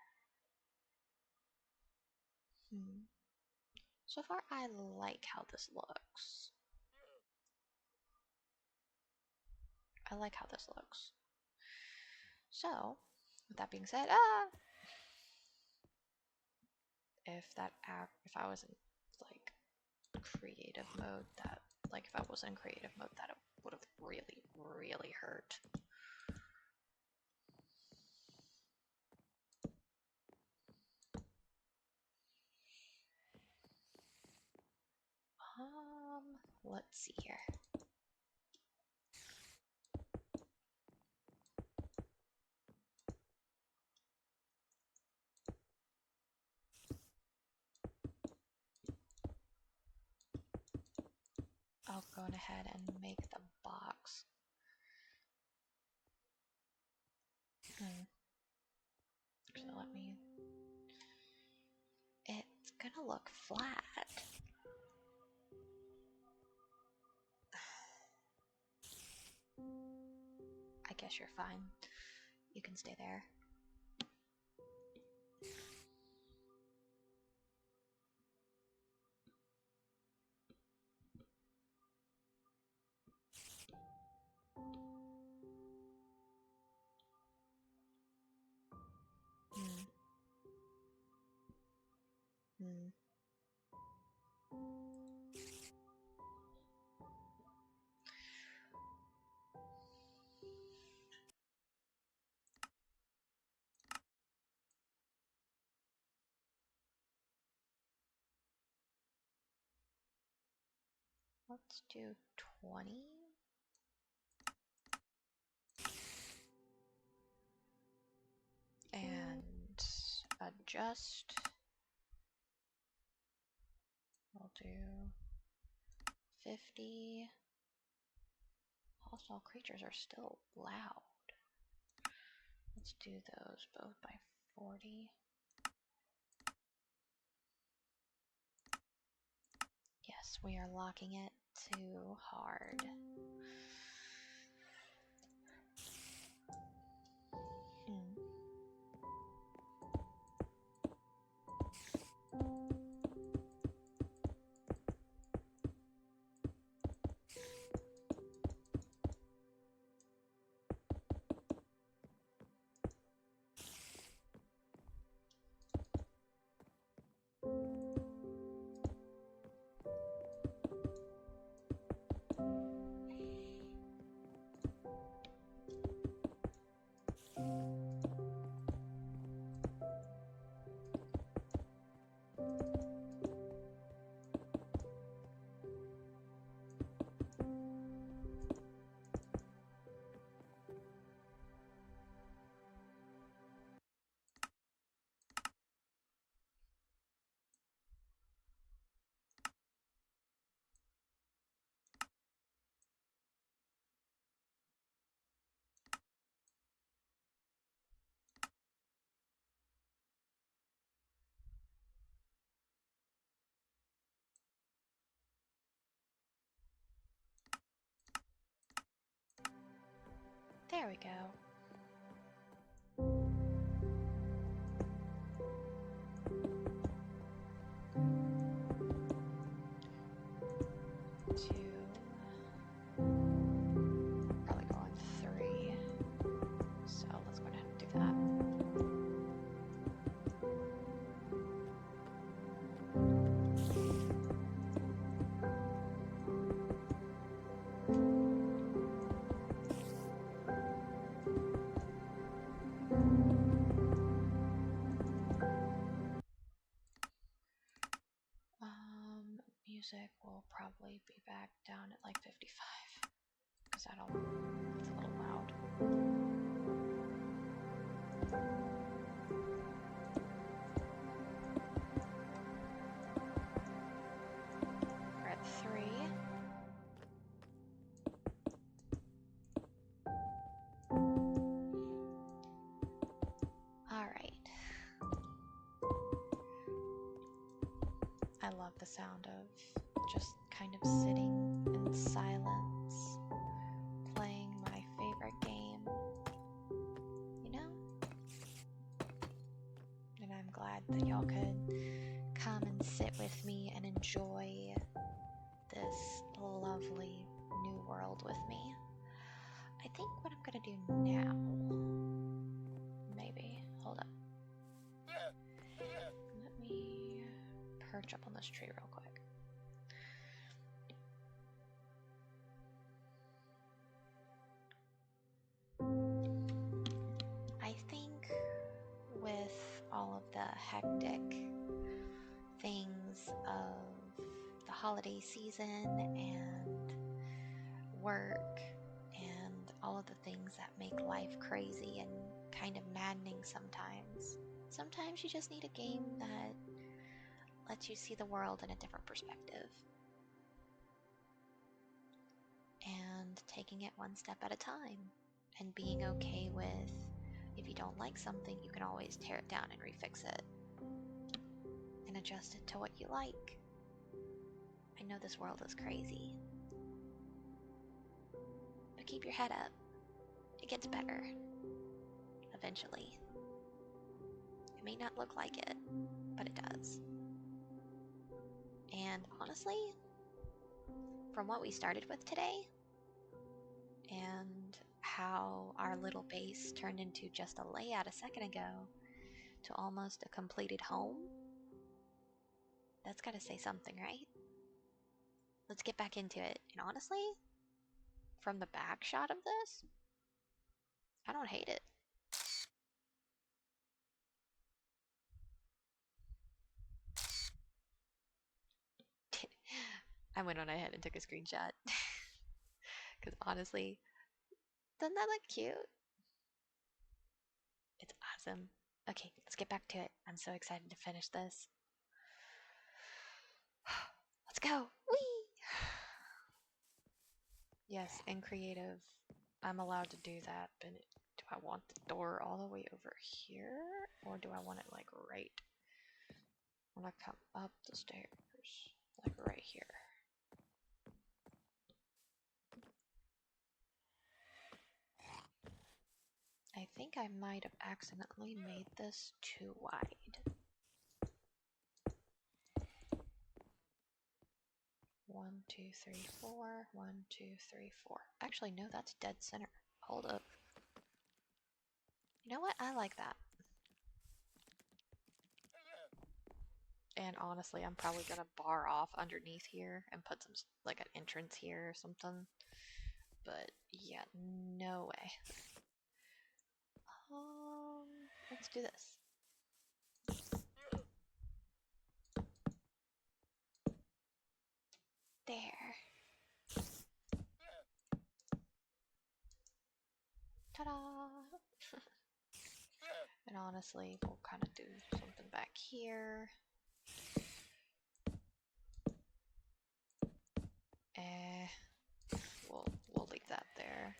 Speaker 2: So far, I like how this looks. I like how this looks. So, with that being said, if I was in like creative mode, that if I was in creative mode, that would have really, really hurt. Let's see here. I'll go ahead and make the box. So let me. It's gonna look flat. I guess you're fine. You can stay there. Let's do 20. And adjust. I'll do 50. Hostile creatures are still loud. Let's do those both by 40. Yes, we are locking it too hard. There we go. Probably go on 3. So let's go ahead and do that. Music will probably be back down at like 55 because it's a little loud. We're at 3. Alright. I love the sound of just kind of sitting in silence, playing my favorite game, you know? And I'm glad that y'all could come and sit with me and enjoy this lovely new world with me. I think what I'm gonna do now, maybe, hold up. Let me perch up on this tree real quick. I think with all of the hectic things of the holiday season and work and all of the things that make life crazy and kind of maddening sometimes you just need a game that lets you see the world in a different perspective. And taking it one step at a time and being okay with, if you don't like something, you can always tear it down and refix it and adjust it to what you like. I know this world is crazy, but keep your head up. It gets better eventually. It may not look like it, but it does. And honestly, from what we started with today and how our little base turned into just a layout a second ago to almost a completed home, that's gotta say something, right? Let's get back into it. And honestly, from the back shot of this, I don't hate it. I went on ahead and took a screenshot. Because honestly, doesn't that look cute? It's awesome. Okay, let's get back to it. I'm so excited to finish this. Let's go! Whee! Yes, in creative, I'm allowed to do that, but do I want the door all the way over here? Or do I want it like right? I want to come up the stairs, like right here. I think I might have accidentally made this too wide. 1, 2, 3, 4. 1, 2, 3, 4. Actually, no, that's dead center. Hold up. You know what? I like that. And honestly, I'm probably gonna bar off underneath here and put some, like, an entrance here or something. But yeah, no way. Let's do this. There. Ta-da! And honestly, we'll kind of do something back here. We'll leave that there.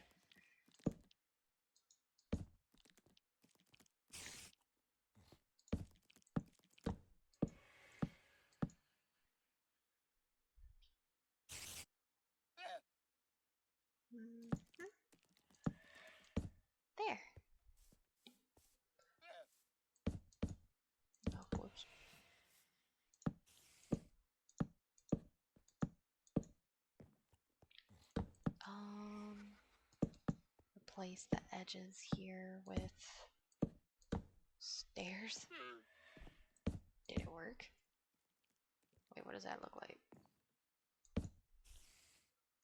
Speaker 2: replace the edges here with stairs. Did it work? Wait, what does that look like?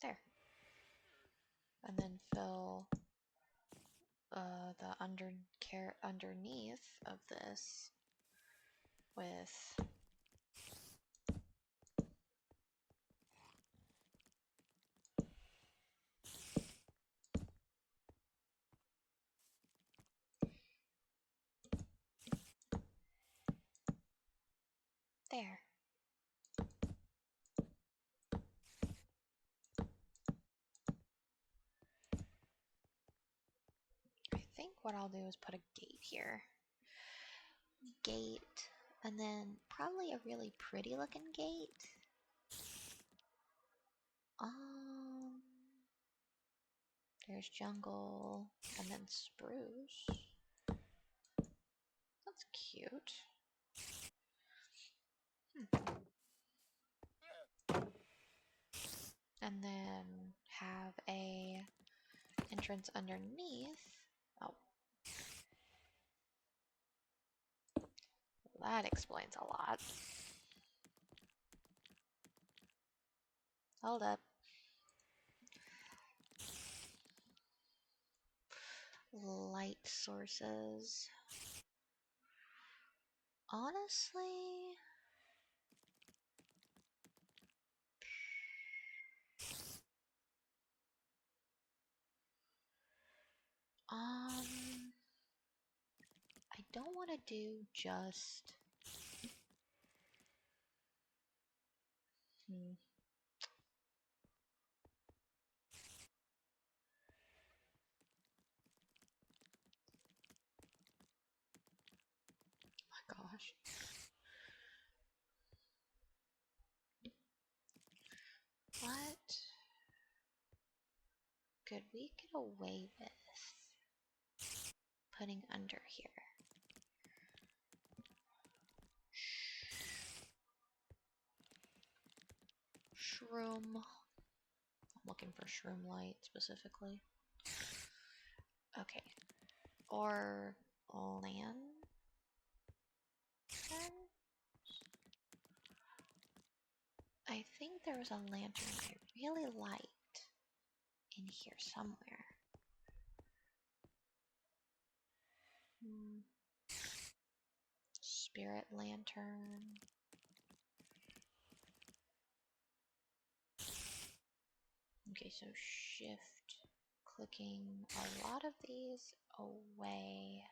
Speaker 2: There. And then fill the underneath of this with there. I think what I'll do is put a gate here. Gate, and then probably a really pretty looking gate. There's jungle, and then spruce. That's cute. And then have a entrance underneath. Oh. That explains a lot. Hold up. Light sources. Honestly, I don't want to do just my gosh. What could we get away with putting under here? Shroom. I'm looking for shroom light specifically. Okay. Or lantern? I think there was a lantern I really liked in here somewhere. Spirit lantern. Okay, so shift clicking a lot of these away.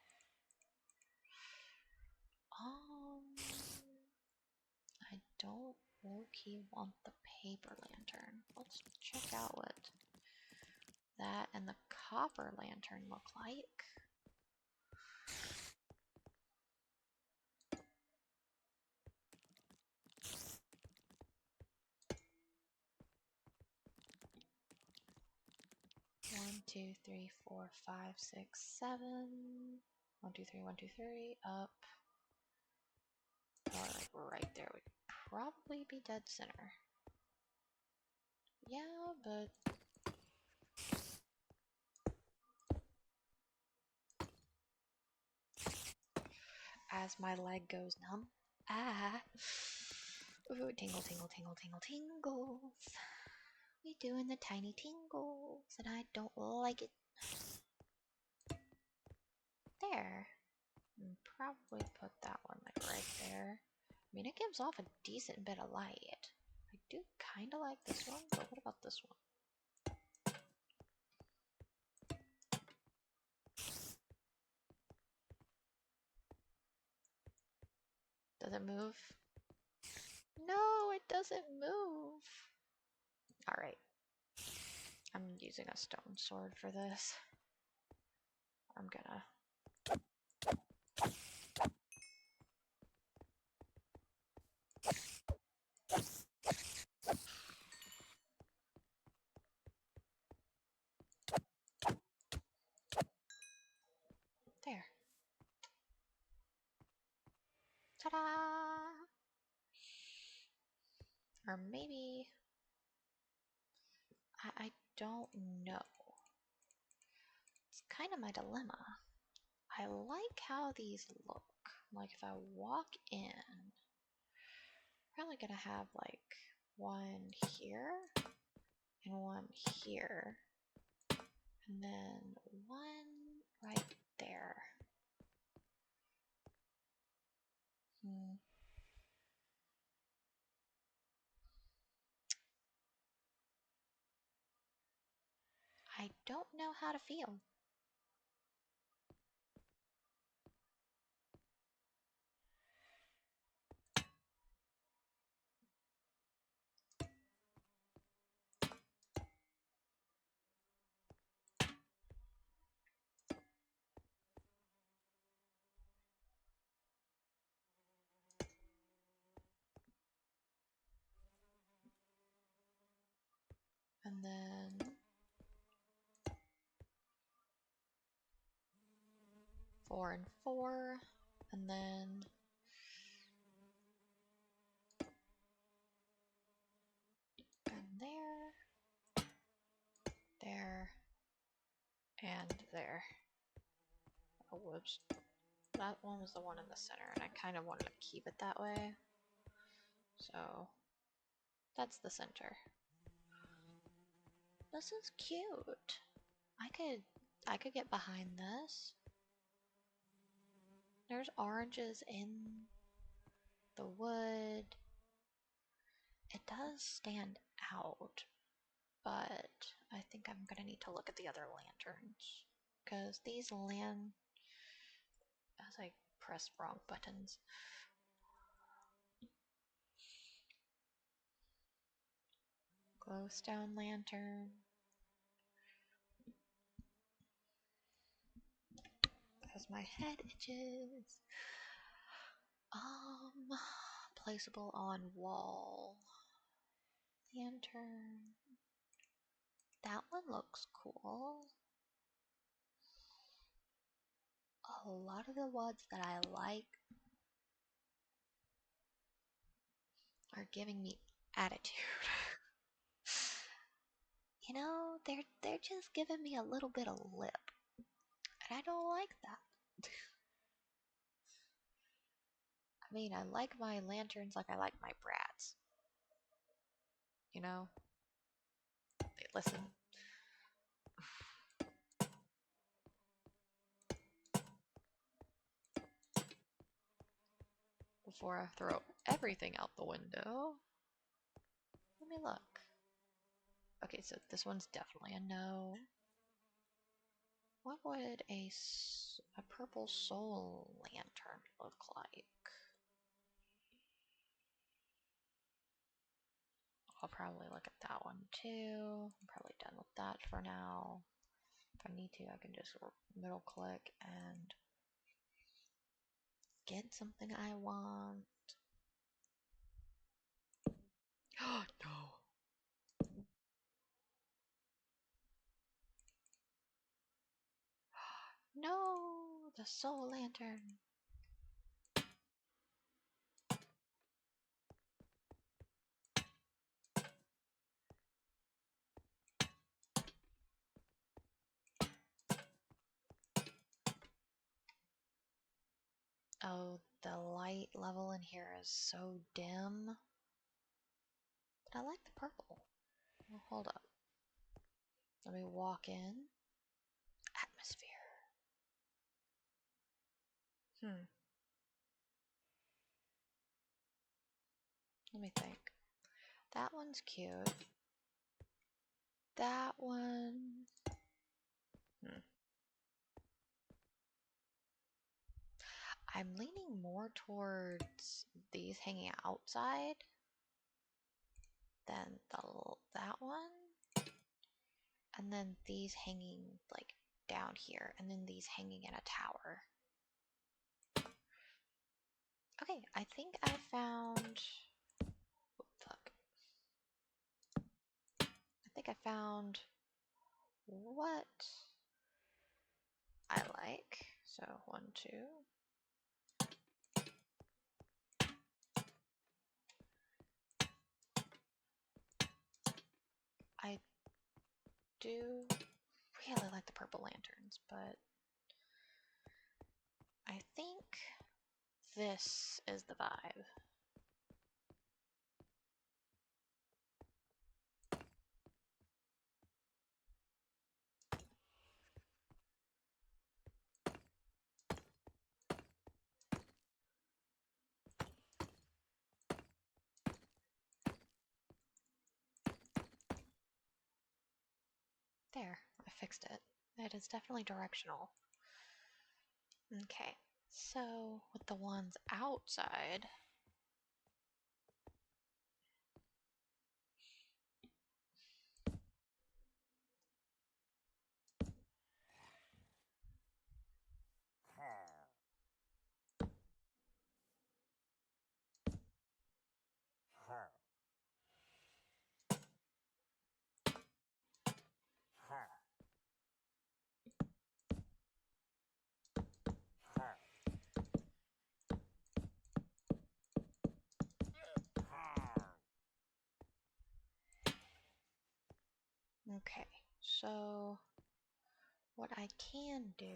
Speaker 2: I don't low-key want the paper lantern. Let's check out what that and the copper lantern look like. One, two, three, four, five, six, 7. 1, 2, 3, 1, 2, 3, up. Or like right there would probably be dead center. Yeah, but as my leg goes numb. Ooh, tingle, tingle, tingle, tingle, tingles. We doing the tiny tingles, and I don't like it. There. And probably put that one like right there. I mean, it gives off a decent bit of light. I do kind of like this one, but what about this one? Does it move? No, it doesn't move. Alright. I'm using a stone sword for this. I'm gonna... There. Ta-da! Or maybe... I don't know. kind of my dilemma. I like how these look. Like if I walk in, probably gonna have like one here and one here, and then one right there. I don't know how to feel. And then 4 and 4, and then there, there, and there. Oh, whoops. That one was the one in the center, and I kind of wanted to keep it that way. So, that's the center. This is cute. I could get behind this. There's oranges in the wood. It does stand out, but I think I'm gonna need to look at the other lanterns. Because these as I press wrong buttons. Glowstone lantern. Because my head itches. Placeable on wall. Lantern. That one looks cool. A lot of the ones that I like are giving me attitude. You know, they're just giving me a little bit of lip. And I don't like that. I mean, I like my lanterns like I like my brats. You know? They listen. Before I throw everything out the window, let me look. Okay, so this one's definitely a no. What would a purple soul lantern look like? I'll probably look at that one too. I'm probably done with that for now. If I need to, I can just middle click and get something I want. No. No, the soul lantern. Oh, the light level in here is so dim. But I like the purple. Well, hold up. Let me walk in. Atmosphere. Let me think. That one's cute. That one. I'm leaning more towards these hanging outside than that one. And then these hanging like down here, and then these hanging in a tower. Okay, I think I found. Oh, fuck. I think I found what I like. So 1, 2. I do really like the purple lanterns, but I think this is the vibe. There, I fixed it. It is definitely directional. Okay, so with the ones outside, okay, so what I can do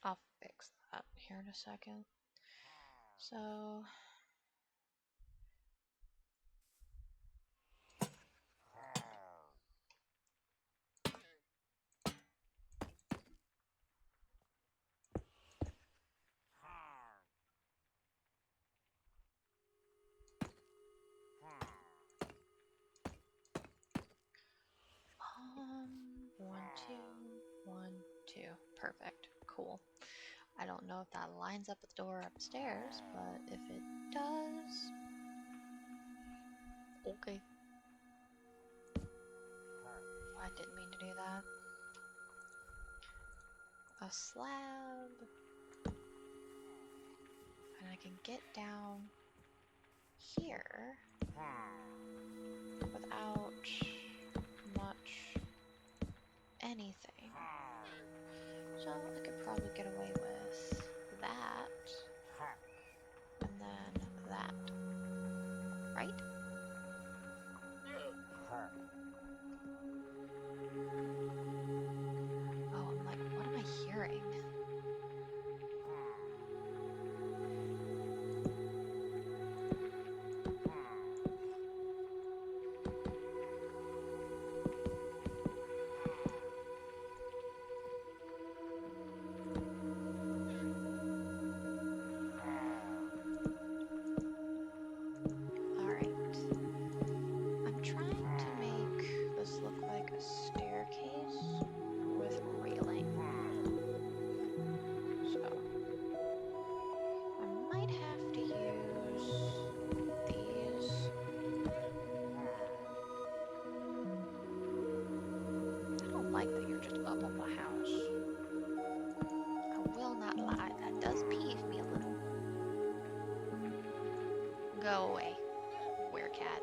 Speaker 2: I'll fix that here in a second. So one, two, one, two. Perfect. Cool. I don't know if that lines up with the door upstairs, but if it does, okay. I didn't mean to do that. A slab, and I can get down here without much anything. So I could probably get away with that, and then that, right? Oh, I'm like, what am I hearing? Alright. I'm trying to make this look like a staircase with railing. So I might have to use these. I don't like that you're just up on my house. I will not lie, that does peeve me a little. Go away, werecat.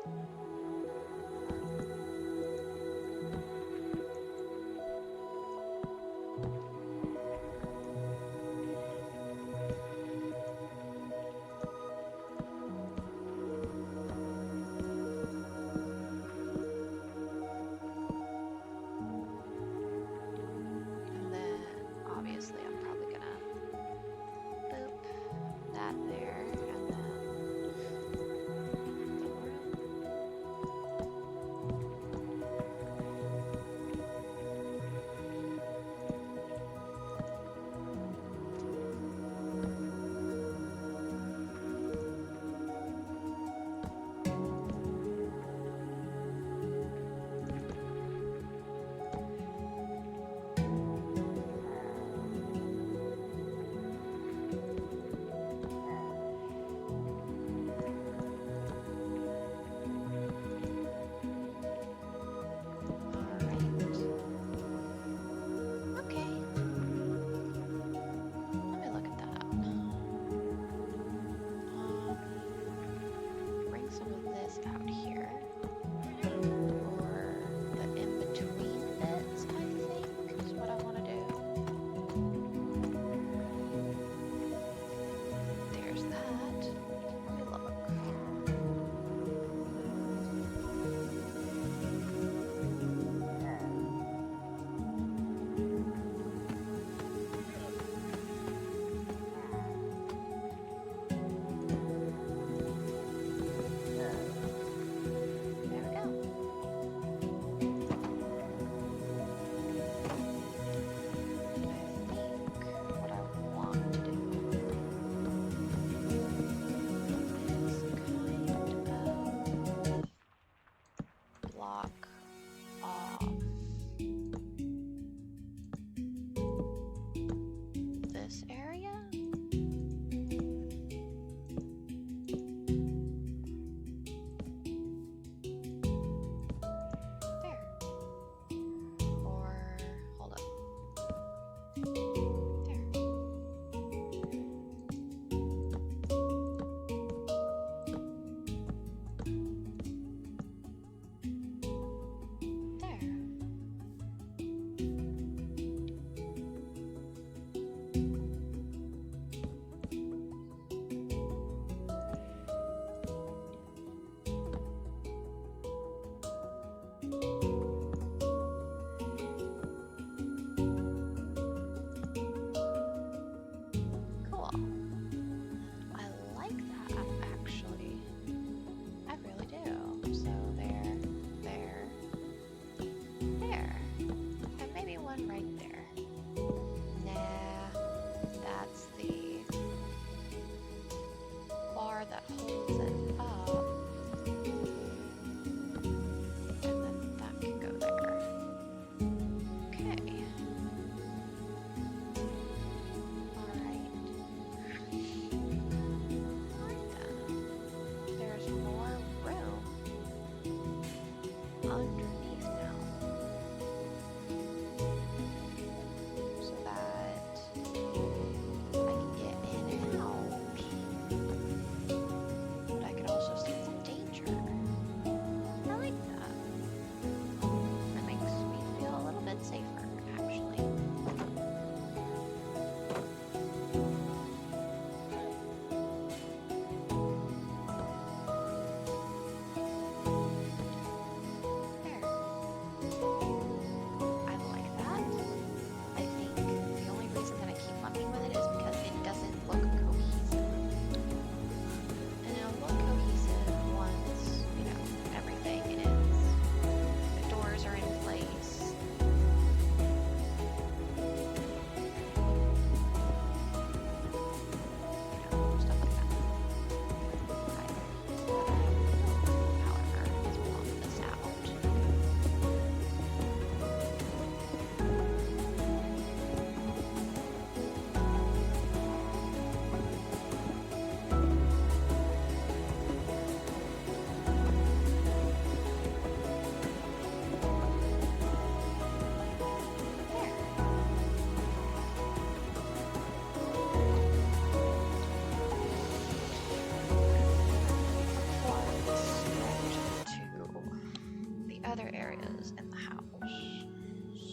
Speaker 2: is in the house.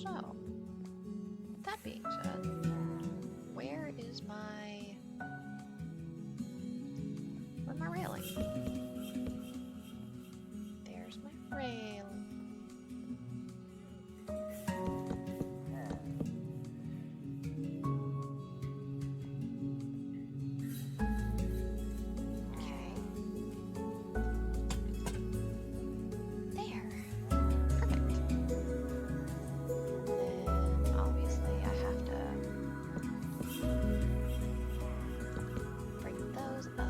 Speaker 2: So, that being said, where's my railing? There's my railing. Okay. There. Perfect. Then obviously I have to bring those up.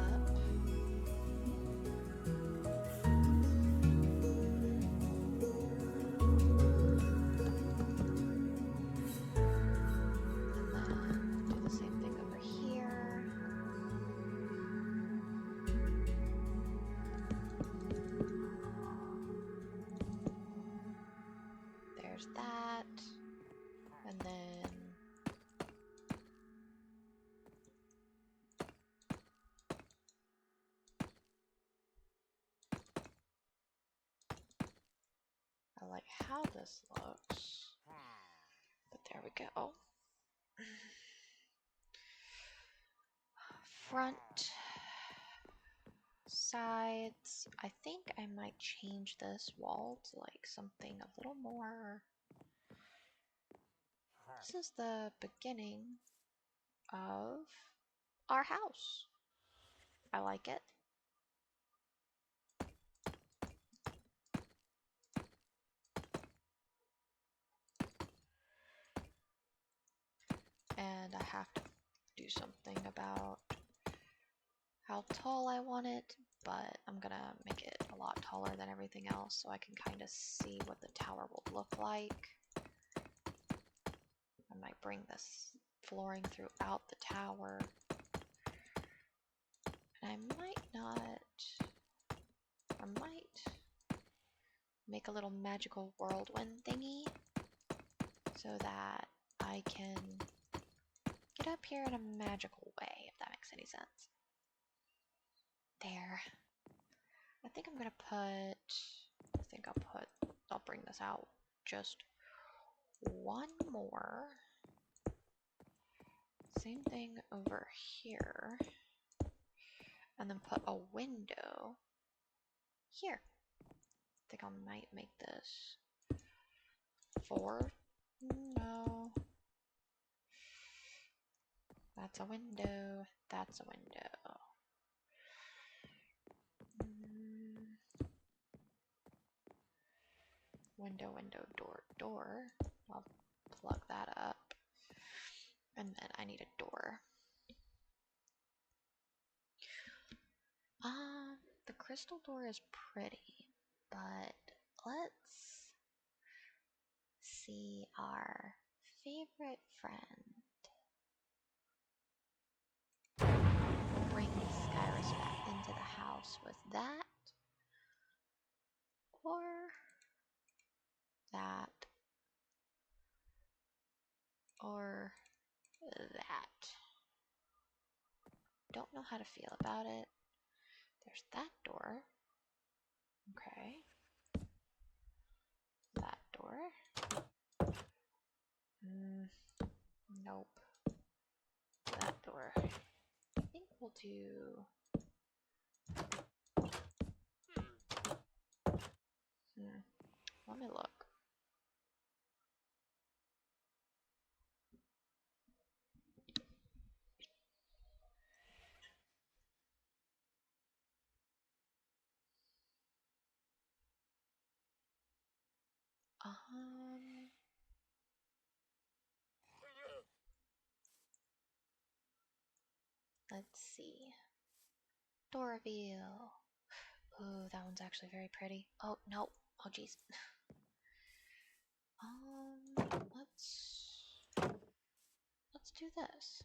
Speaker 2: And then do the same thing over here. There's that. And then I like how this looks. But there we go. Front, sides. I think I might change this wall to like something a little more. This is the beginning of our house. I like it. And I have to do something about how tall I want it, but I'm gonna make it a lot taller than everything else so I can kind of see what the tower will look like. I might bring this flooring throughout the tower. And I might not, or might make a little magical whirlwind thingy so that I can get up here in a magical way, if that makes any sense. There. I think I'm gonna I'll bring this out just one more. Same thing over here. And then put a window here. I think I might make this 4. No. That's a window. That's a window. Window, window, door, door. I'll plug that up. And then I need a door. The crystal door is pretty, but let's see our favorite friend. Bring Skyrus back into the house with that, or that, or that. Don't know how to feel about it. There's that door. Okay. That door. Nope. That door. I think we'll do... Let me look. Let's see. Door reveal. Ooh, that one's actually very pretty. Oh, no. Oh, jeez. Let's do this.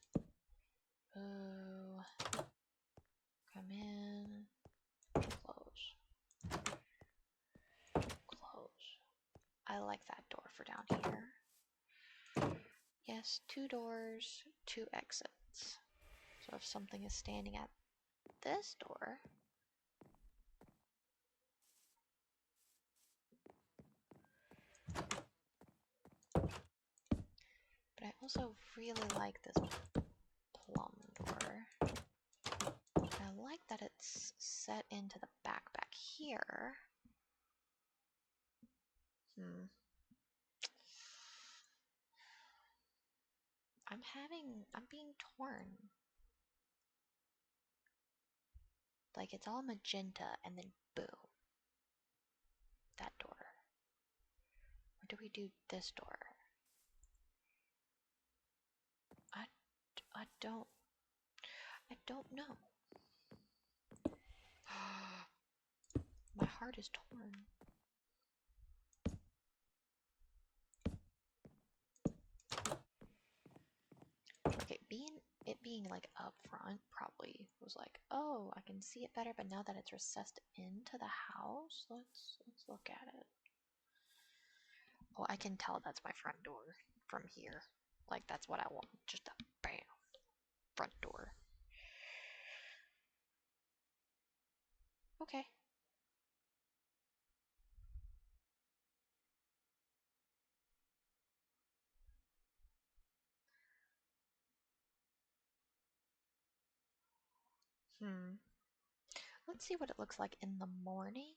Speaker 2: Ooh. Come in. Close. Close. I like that door for down here. Yes, 2 doors, 2 exits. So if something is standing at this door, also really like this plum door. I like that it's set into the backpack here. I'm being torn. Like it's all magenta and then boom. That door. Or do we do this door? I don't know. My heart is torn. Okay, it being like up front probably was like, oh, I can see it better, but now that it's recessed into the house, let's look at it. Oh, I can tell that's my front door from here. Like that's what I want. Just a bam front door. Okay. Let's see what it looks like in the morning.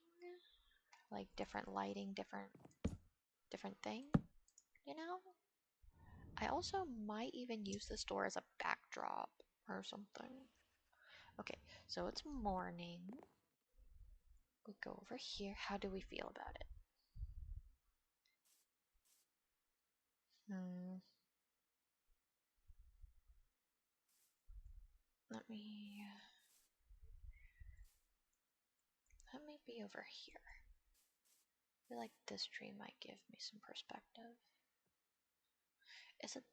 Speaker 2: Like different lighting, different thing, you know? I also might even use this door as a backdrop or something. Okay, so it's morning. We go over here. How do we feel about it? Let me be over here. I feel like this tree might give me some perspective. Is it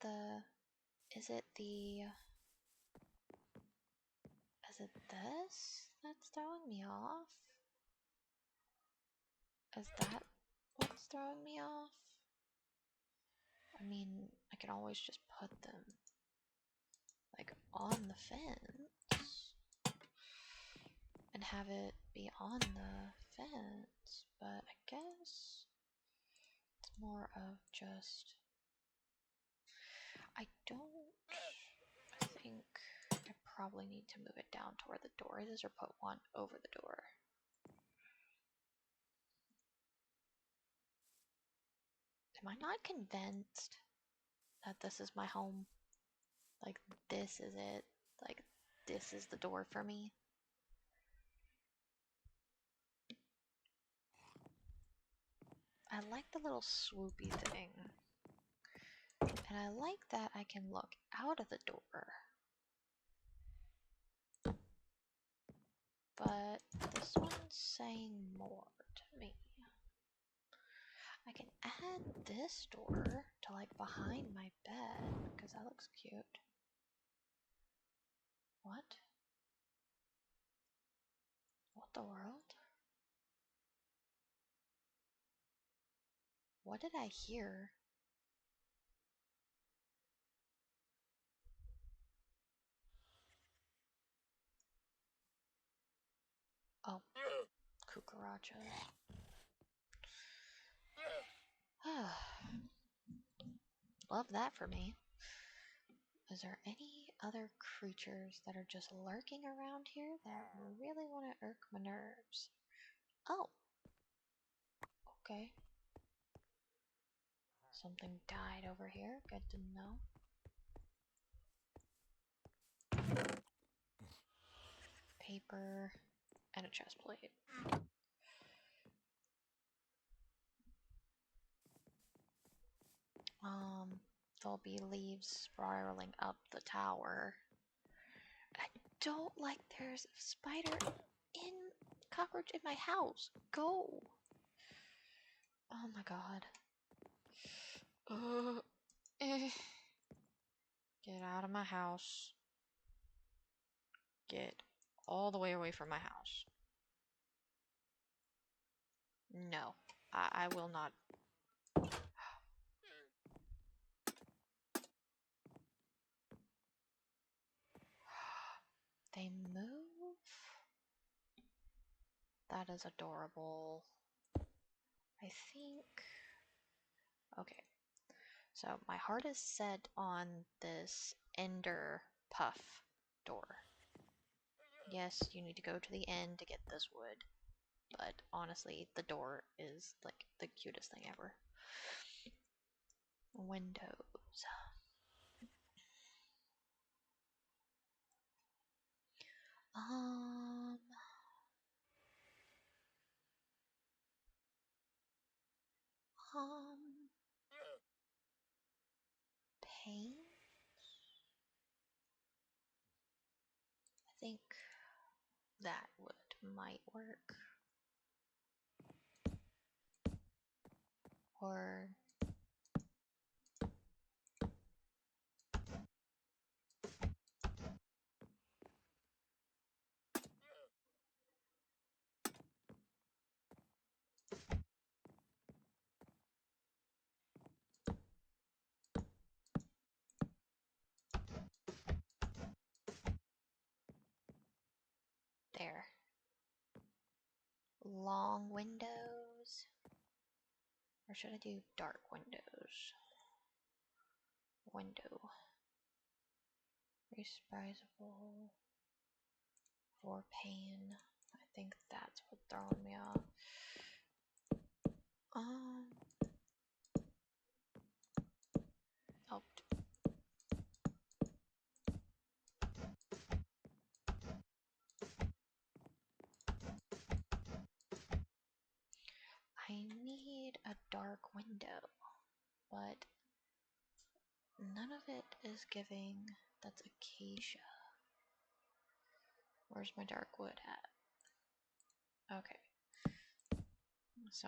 Speaker 2: this that's throwing me off? Is that what's throwing me off? I mean, I can always just put them like on the fence and have it be on the fence, but I guess it's more of just I think I probably need to move it down to where the door is or put one over the door. Am I not convinced that this is my home? Like, this is it. Like, this is the door for me. I like the little swoopy thing. And I like that I can look out of the door. But this one's saying more to me. I can add this door to like behind my bed because that looks cute. What? What the world? What did I hear? Oh, cucarachas. Love that for me. Is there any other creatures that are just lurking around here that really want to irk my nerves? Oh. Okay. Something died over here. Good to know. Paper and a chest plate. There'll be leaves spiraling up the tower. I don't like there's a spider cockroach in my house. Go. Oh my god. Get out of my house. Get all the way away from my house. No, I will not. They move? That is adorable. I think... Okay. So my heart is set on this ender puff door. Yes, you need to go to the end to get this wood, but honestly, the door is like the cutest thing ever. Windows. Um, um, paint? I think that might work. Or there. Long windows. Or should I do dark windows? Window. Resizable. For pane. I think that's what's throwing me off. Oh. I need a dark window, but none of it is giving. That's acacia. Where's my dark wood at? Okay. So.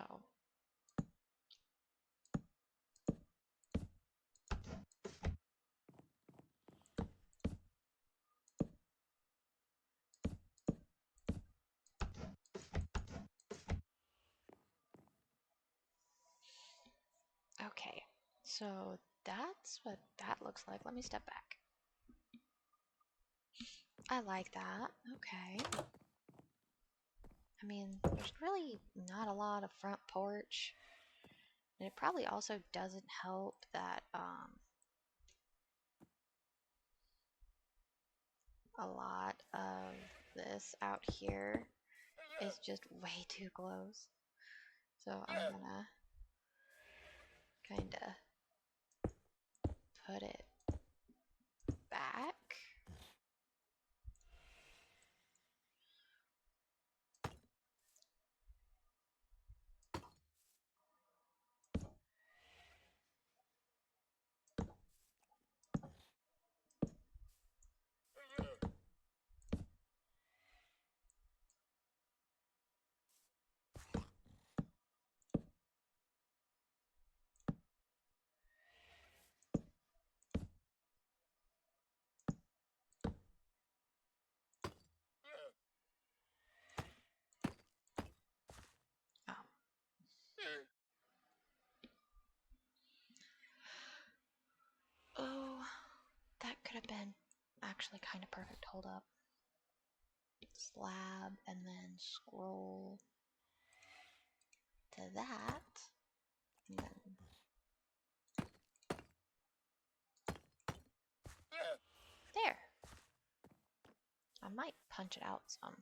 Speaker 2: Okay. So that's what that looks like. Let me step back. I like that. Okay. I mean, there's really not a lot of front porch. And it probably also doesn't help that a lot of this out here is just way too close. So I'm gonna kinda put it back. Oh. Oh, that could have been actually kind of perfect. Hold up. Slab and then scroll to that. And then there. I might punch it out some.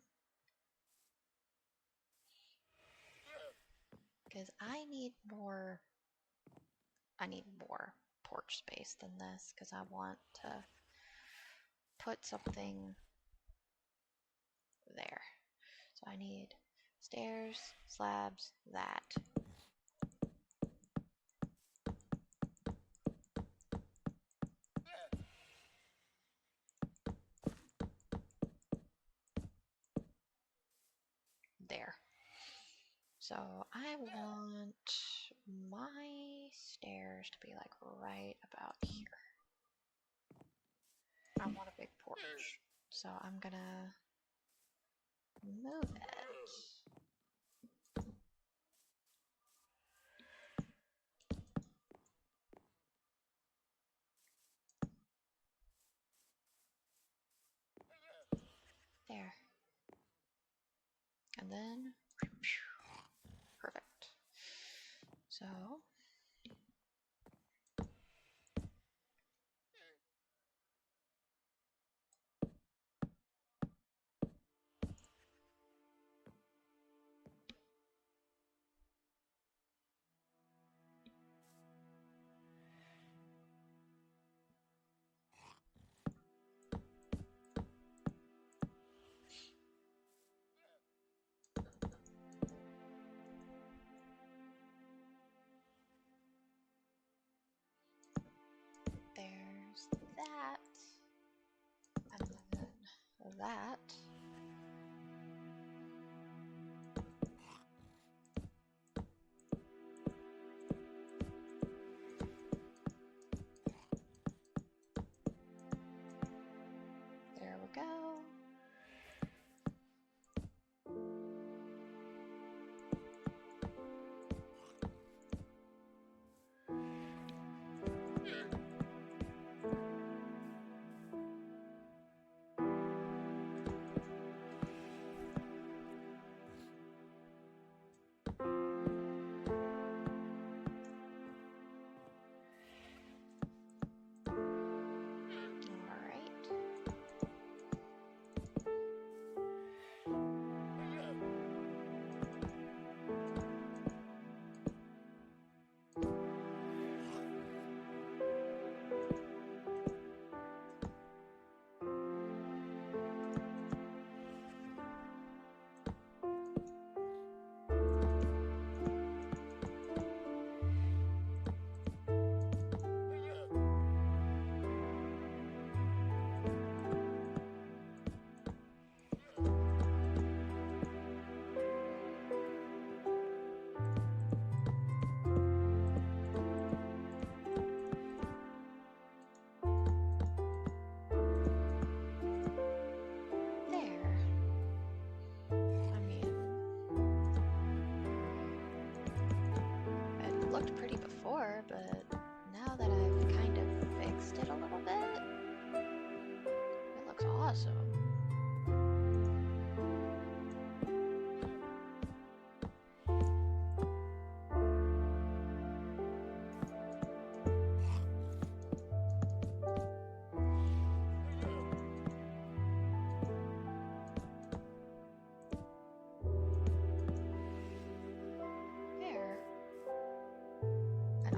Speaker 2: Because I need more porch space than this, because I want to put something there. So I need stairs, slabs, that. There. So I want my stairs to be like right about here. I want a big porch. So I'm gonna move it. There. And then, perfect. So, that. There we go. Looked pretty before, but now that I've kind of fixed it a little bit, it looks awesome.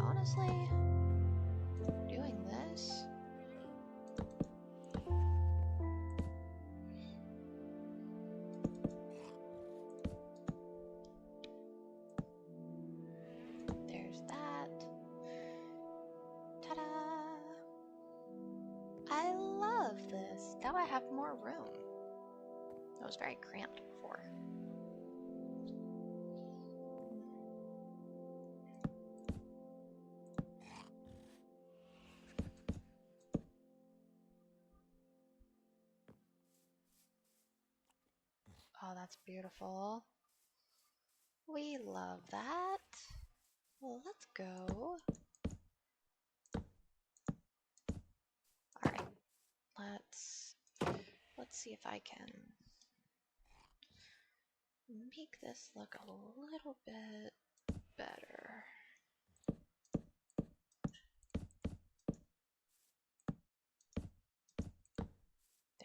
Speaker 2: Honestly, doing this there's that. Ta-da! I love this. Now I have more room. It was very cramped before. Oh, that's beautiful. We love that. Well, let's go. All right. Let's see if I can make this look a little bit better.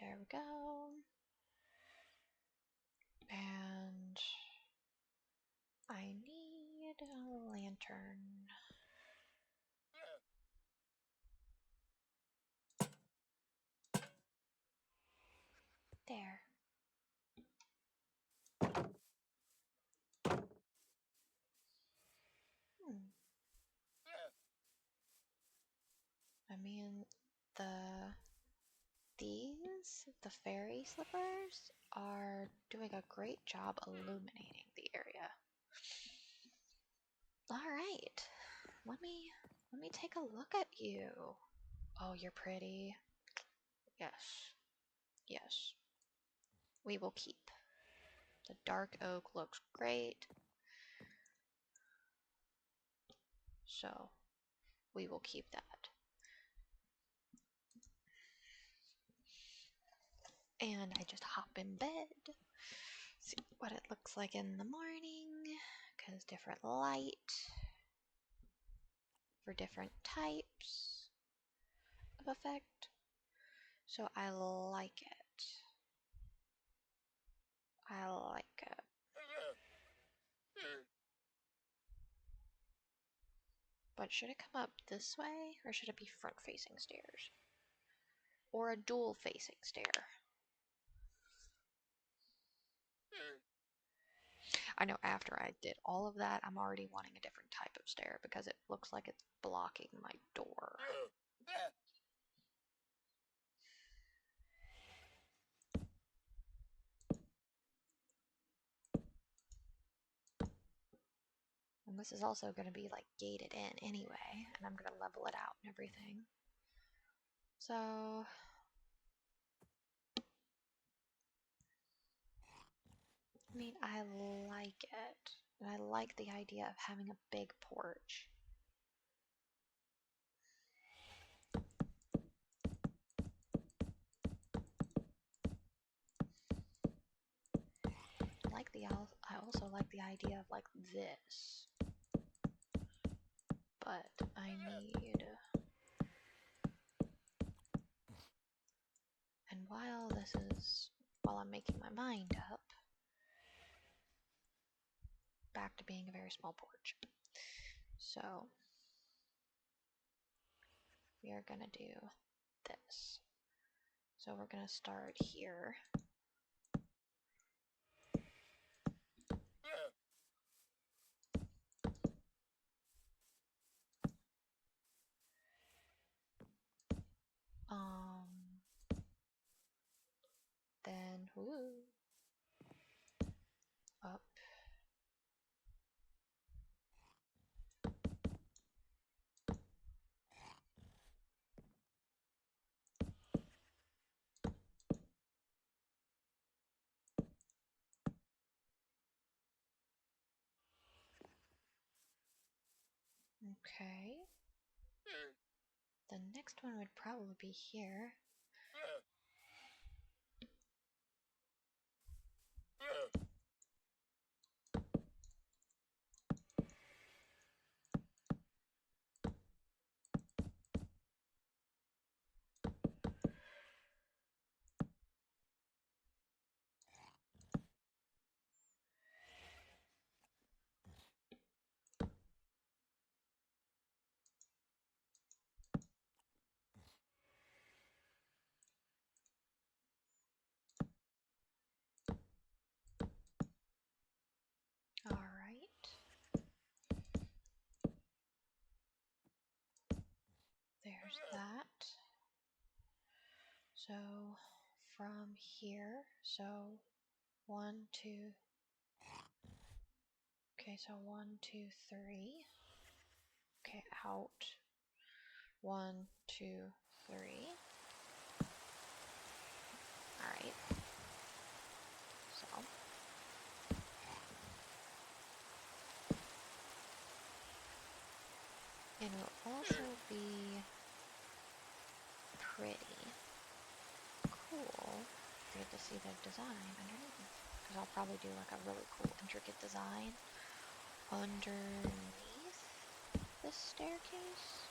Speaker 2: There we go. And I need a lantern. There. I mean, the fairy slippers are doing a great job illuminating the area. All right, let me take a look at you. Oh, you're pretty. Yes, yes. We will keep. The dark oak looks great. So, we will keep that. And I just hop in bed, see what it looks like in the morning, because different light for different types of effect. So I like it. I like it. But should it come up this way, or should it be front-facing stairs? Or a dual-facing stair? I know after I did all of that, I'm already wanting a different type of stair because it looks like it's blocking my door. This is also going to be like gated in anyway, and I'm going to level it out and everything. So I mean, I like it, and I like the idea of having a big porch. I also like the idea of like this, but I need. And while I'm making my mind up, back to being a very small porch. So we are gonna do this. So we're gonna start here. Then up. Okay. The next one would probably be here. All right. There's that. So from here, so 1, 2. Okay, so 1, 2, 3. Okay, out. 1, 2, 3. All right. So and it will also be pretty cool to get to see the design underneath. Because I'll probably do like a really cool intricate design underneath this staircase.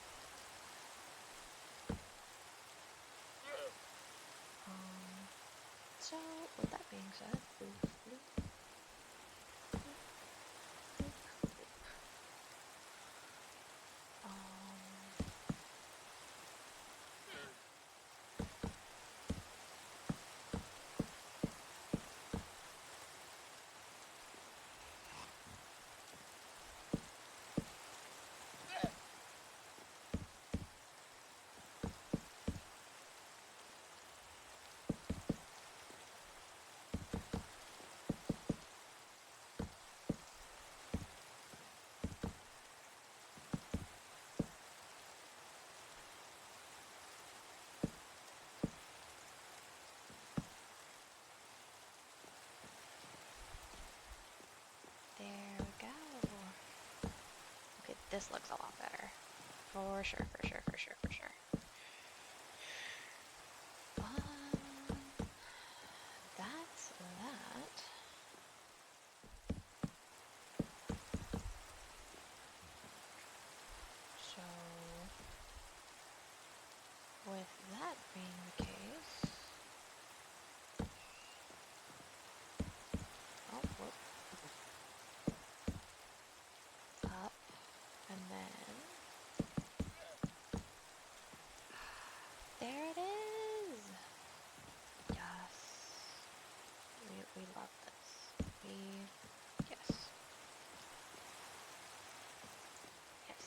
Speaker 2: So with that being said, there we go. Okay, this looks a lot better. For sure, for sure, for sure, for sure. That's that. So, with that being the case, oh, whoop. Up, and then, there it is! Yes. We love this. Yes. Yes.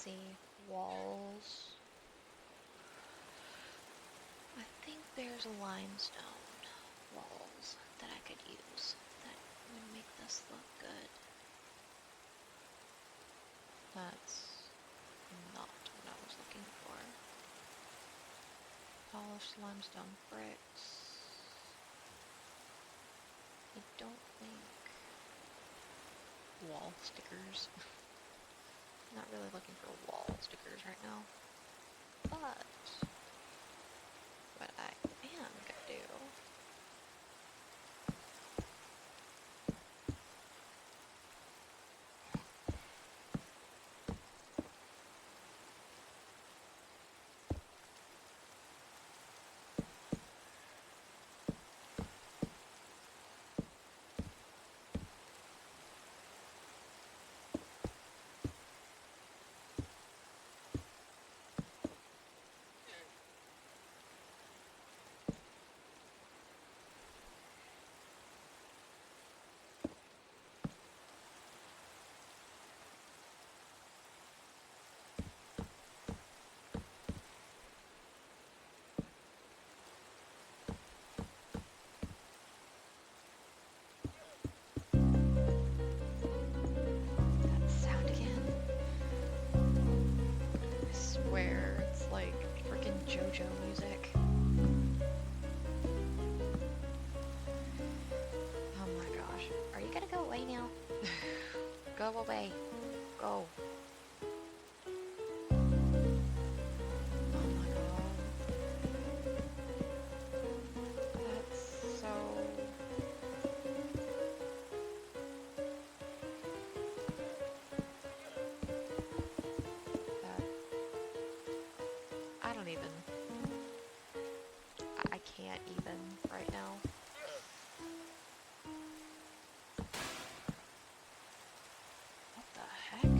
Speaker 2: see. Walls. I think there's limestone walls that I could use that would make this look good. That's not what I was looking for. Polished limestone bricks. I don't think wall stickers. Not really looking for wall stickers right now. But what I am gonna do that sound again. I swear it's like freaking JoJo music. Oh my gosh. Are you gonna go away now? Go away. Go. Oh my god. That's so... That... I don't even... I can't even right now. What the heck?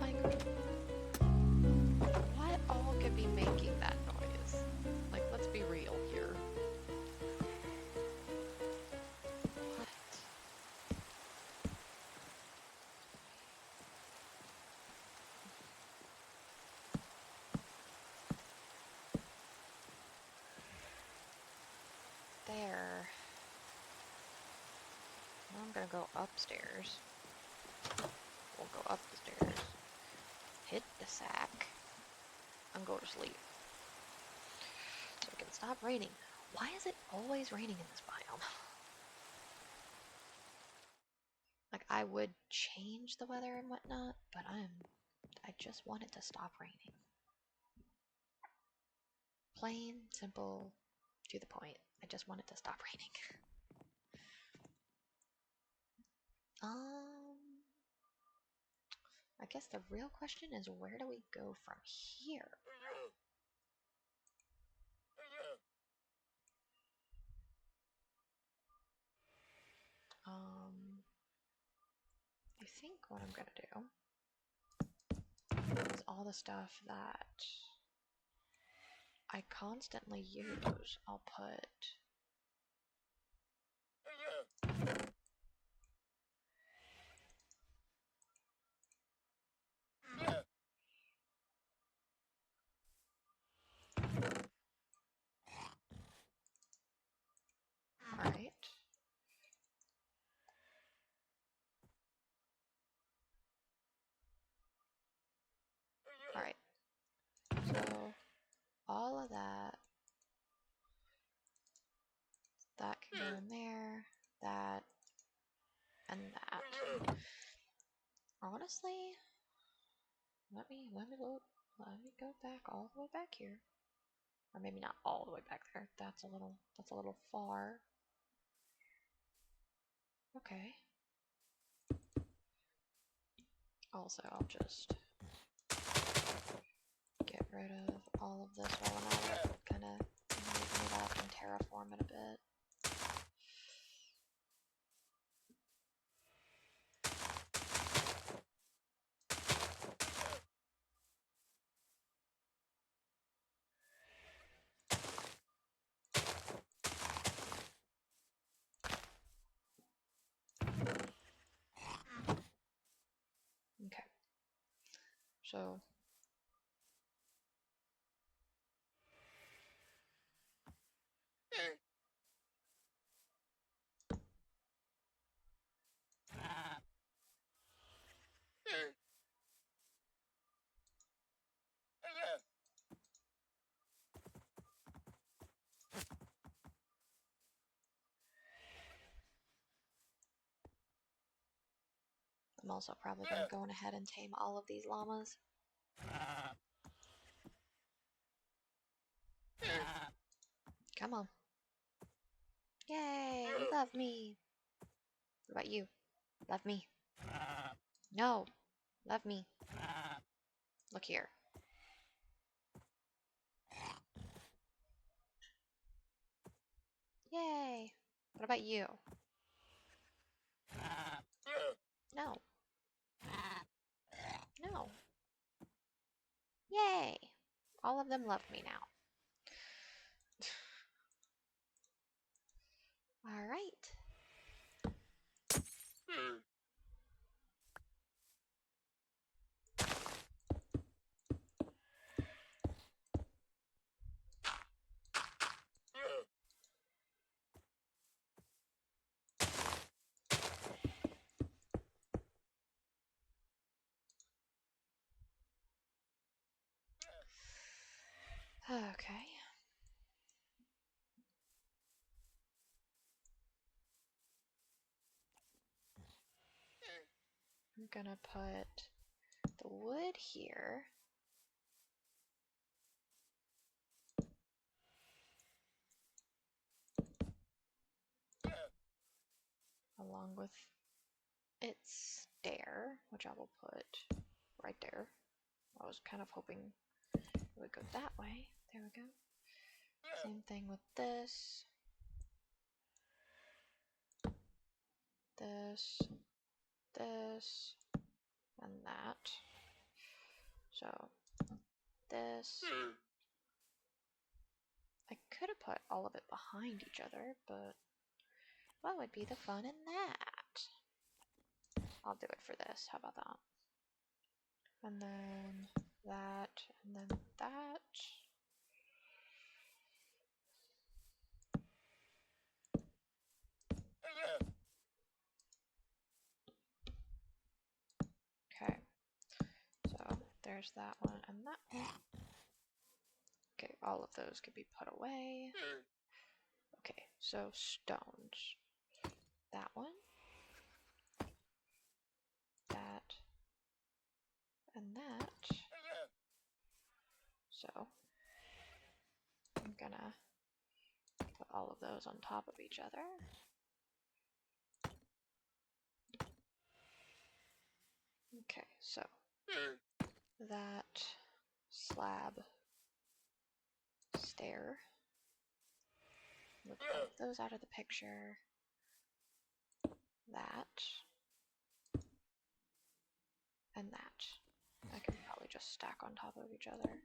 Speaker 2: Like, what all could be making that noise? Like, let's be real here. What? There. Now I'm gonna go upstairs. We'll go up the stairs. Hit the sack. And go to sleep. So it can stop raining. Why is it always raining in this biome? Like, I would change the weather and whatnot, but I just want it to stop raining. Plain, simple, to the point. I just want it to stop raining. I guess the real question is, where do we go from here? I think what I'm gonna do is all the stuff that I constantly use, I'll put Alright. Alright. So, all of that can go in there, that, and that. Honestly, let me go back all the way back here. Or maybe not all the way back there. That's a little far. Okay. Also, I'll just get rid of all of this while I'm at it. Kind of moving it up and terraform it a bit. So I'm also probably going to go ahead and tame all of these llamas. Come on. Yay! Love me! What about you? Love me. No! Love me. Look here. Yay! What about you? No. No. Yay! All of them love me now. Alright. Okay. I'm gonna put the wood here. Along with its stair, which I will put right there. I was kind of hoping it would go that way. There we go. Same thing with this. This. This. And that. So, this. I could have put all of it behind each other, but what would be the fun in that? I'll do it for this. How about that? And then that, and then that. Okay, so there's that one and that one. Okay, all of those can be put away. Okay, so stones. That one. That. And that. So, I'm gonna put all of those on top of each other. Okay, so that slab stair. Move all of those out of the picture. That. And that. I can probably just stack on top of each other.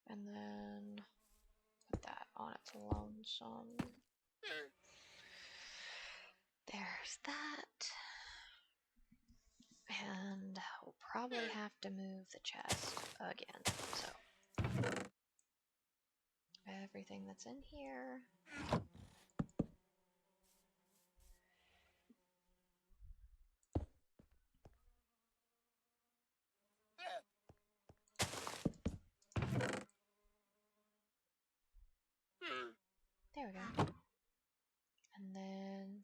Speaker 2: And then put that on its lonesome. There's that. And we'll probably have to move the chest again. So everything that's in here. There we go. And then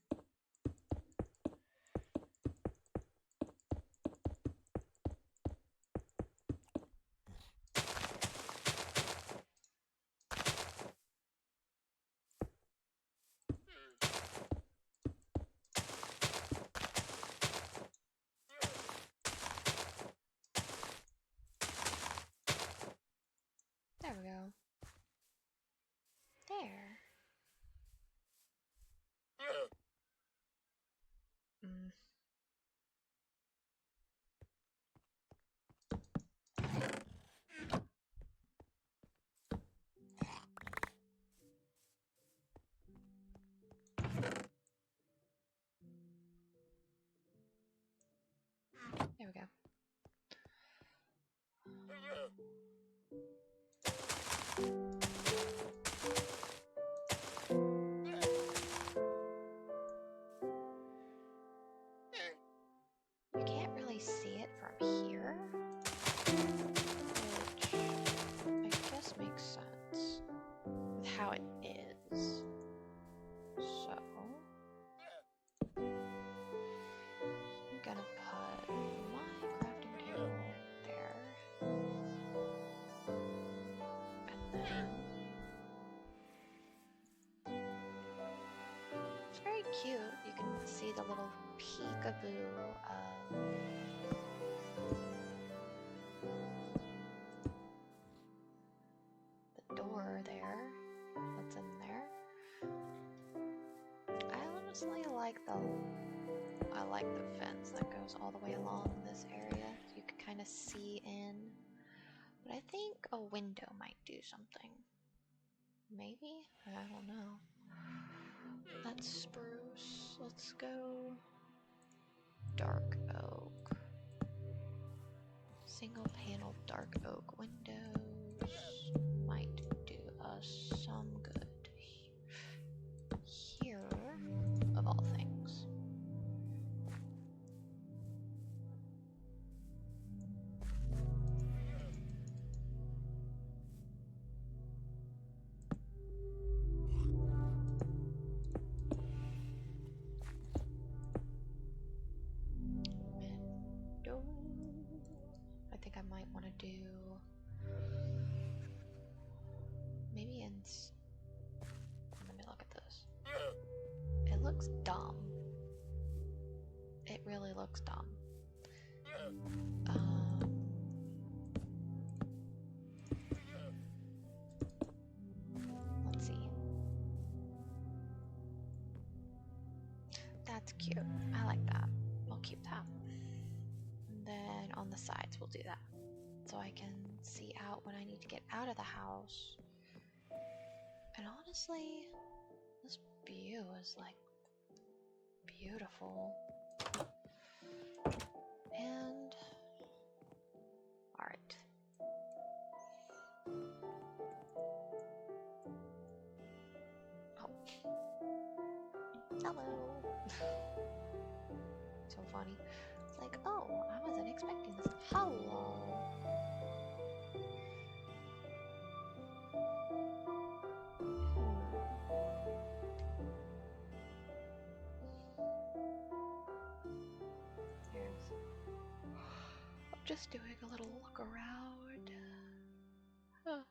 Speaker 2: You can't really see it from here, which I guess makes sense with how it is. So I'm gonna put my crafting table there, and then it's very cute. You can see the little peekaboo of the door there. What's in there? I honestly like the fence that goes all the way along this area. So you can kind of see in. But I think a window might do something. Maybe? I don't know. That's spruce. Let's go dark oak. Single panel dark oak windows might do us some good here, of all things. Window. I think I might want to do maybe in. Let me look at this. It looks dumb. It really looks dumb. Let's see. That's cute. I like that. We'll keep that. And then on the sides, we'll do that. So I can see out when I need to get out of the house. And honestly, this view is like beautiful. And alright. Oh. Hello. So funny. It's like, oh, I wasn't expecting this. Hello. I'm just doing a little look around. Huh.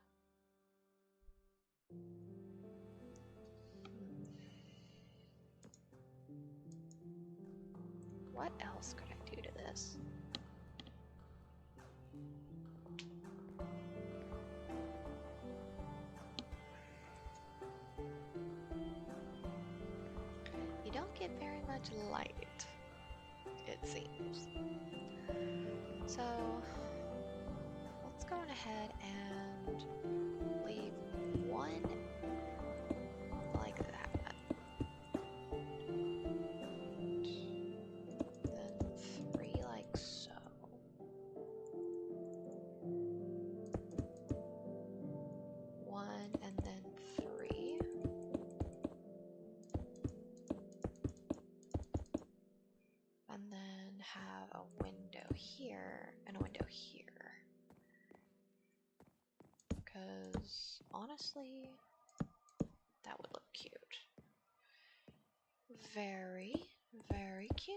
Speaker 2: What else could I do to this? You don't get very much light, it seems. So let's go on ahead and leave one like that. Then 3 like so. One and then 3. And then have a window here and a window here. Because honestly, that would look cute. Very, very cute.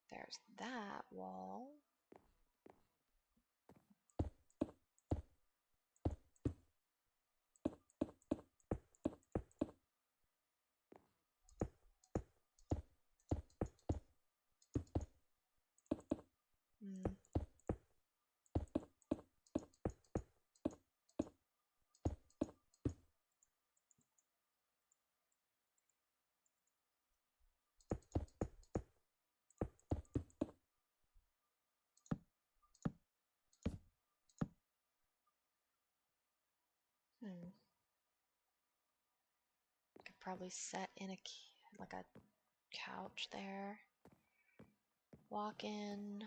Speaker 2: There's that wall. Could probably set in a like a couch there. Walk in.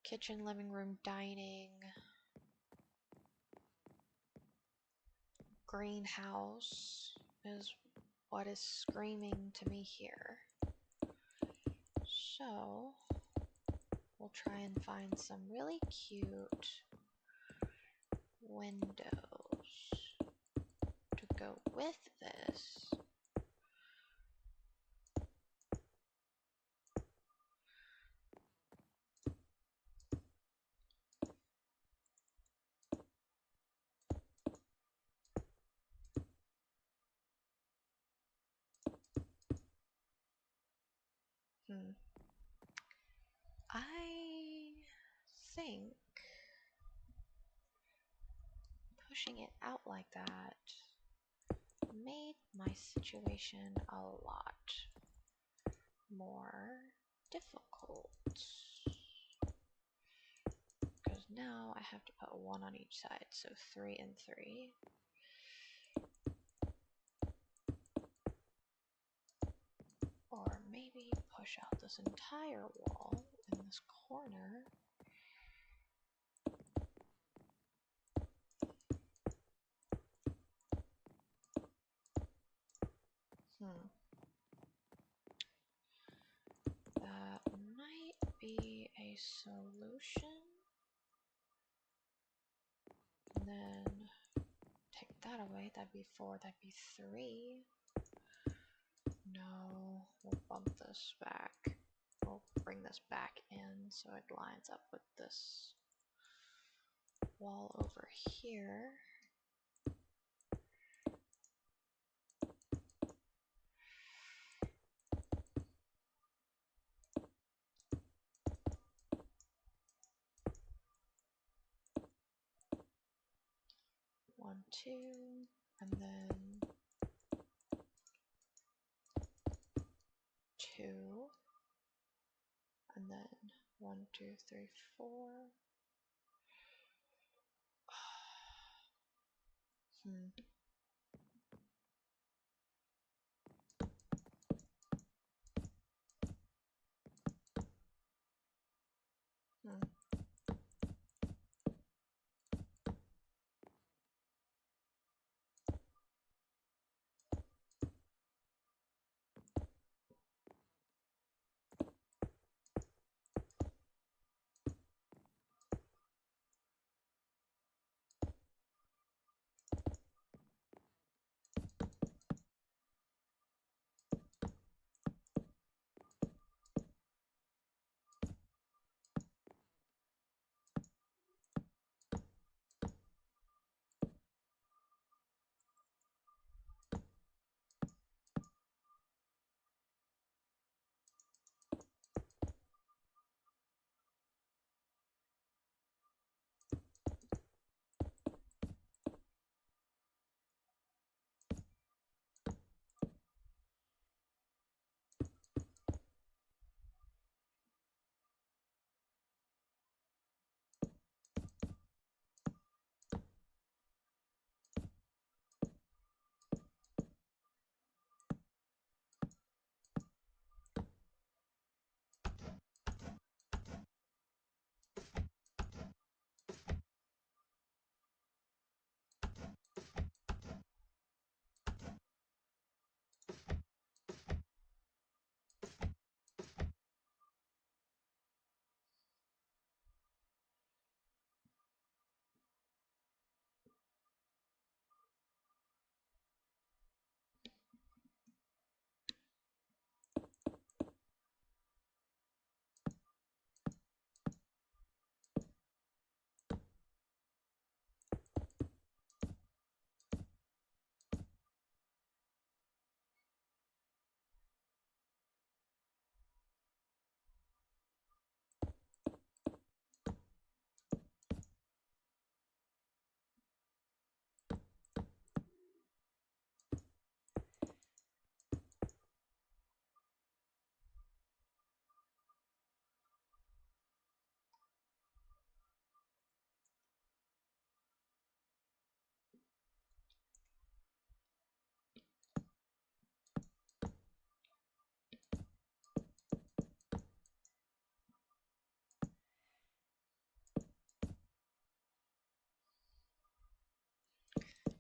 Speaker 2: Kitchen, living room, dining. Greenhouse is what is screaming to me here. So, we'll try and find some really cute windows to go with this. I think pushing it out like that made my situation a lot more difficult. Because now I have to put one on each side, so 3 and 3. Or maybe push out this entire wall in this corner. That might be a solution. And then take that away, that'd be 4, that'd be 3. No, we'll bump this back. We'll bring this back in so it lines up with this wall over here. One, 2, and then 2, and then 1, 2, 3, 4.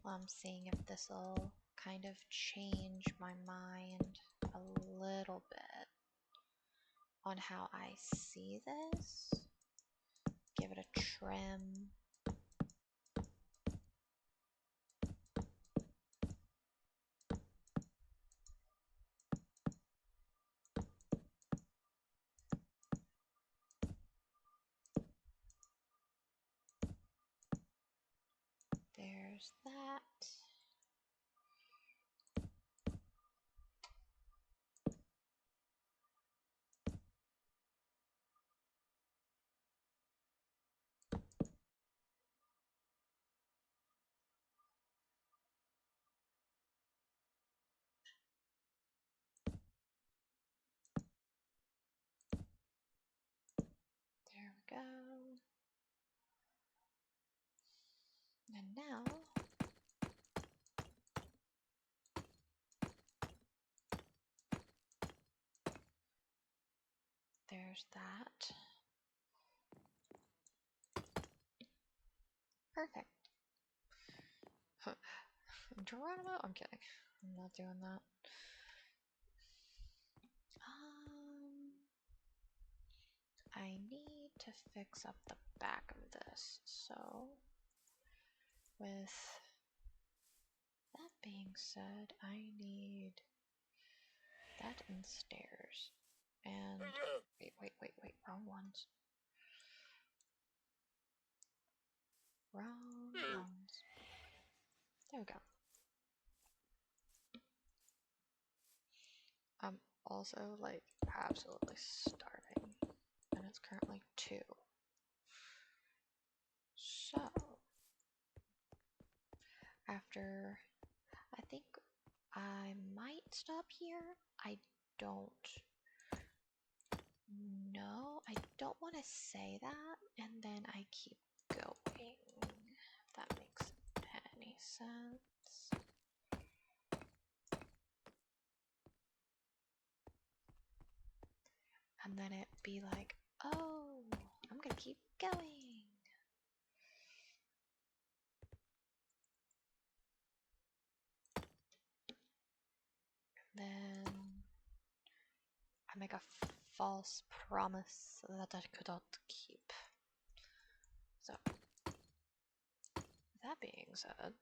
Speaker 2: I'm seeing if this will kind of change my mind a little bit on how I see this. Give it a trim. There's that. There we go. And now there's that. Perfect. Geronimo? I'm kidding. I'm not doing that. I need to fix up the back of this. So, with that being said, I need that and stairs. And wait, wrong ones. Wrong ones. There we go. I'm also like absolutely starving, and it's currently 2. So, after, I think I might stop here. I don't know. I don't want to say that, and then I keep going, if that makes any sense. And then it be like, oh, I'm gonna keep going. Then I make a false promise that I could not keep. So, that being said,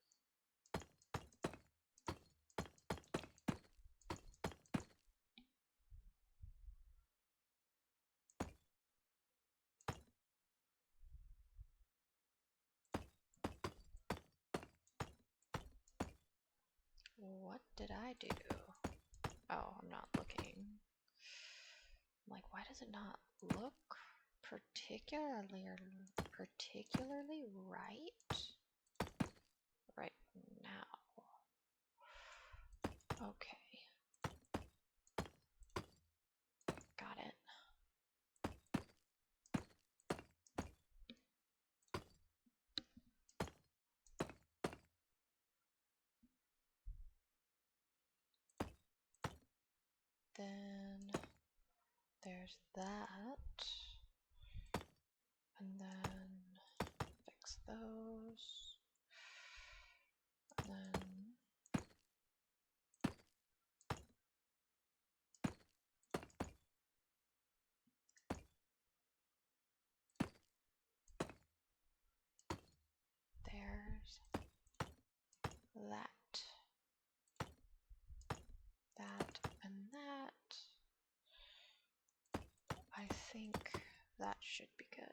Speaker 2: what did I do? Oh, I'm not looking. I'm like, why does it not look particularly right now? Okay. Got it. Then there's that. And then fix those. And then there's that. That and that. I think that should be good.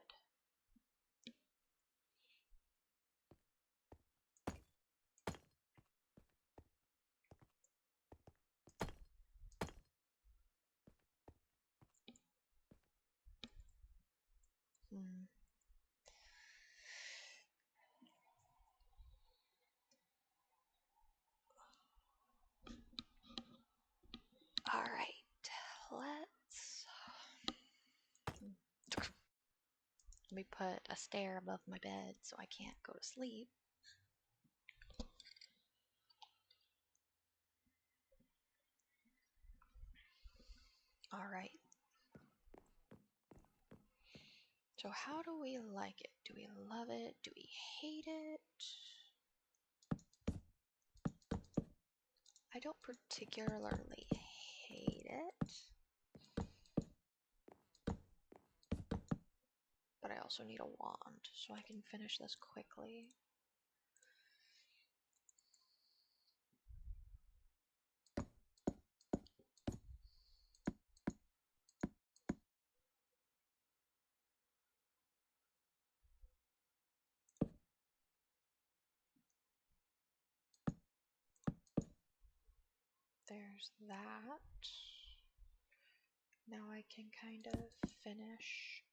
Speaker 2: Alright, let me put a stair above my bed so I can't go to sleep. Alright. So how do we like it? Do we love it? Do we hate it? I don't particularly hate it, but I also need a wand so I can finish this quickly. There's that. Now I can kind of finish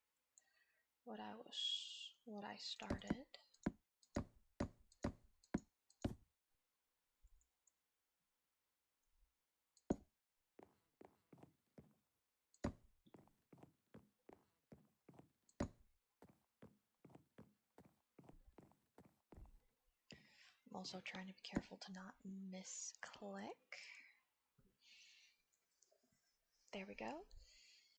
Speaker 2: what I started. I'm also trying to be careful to not misclick. There we go.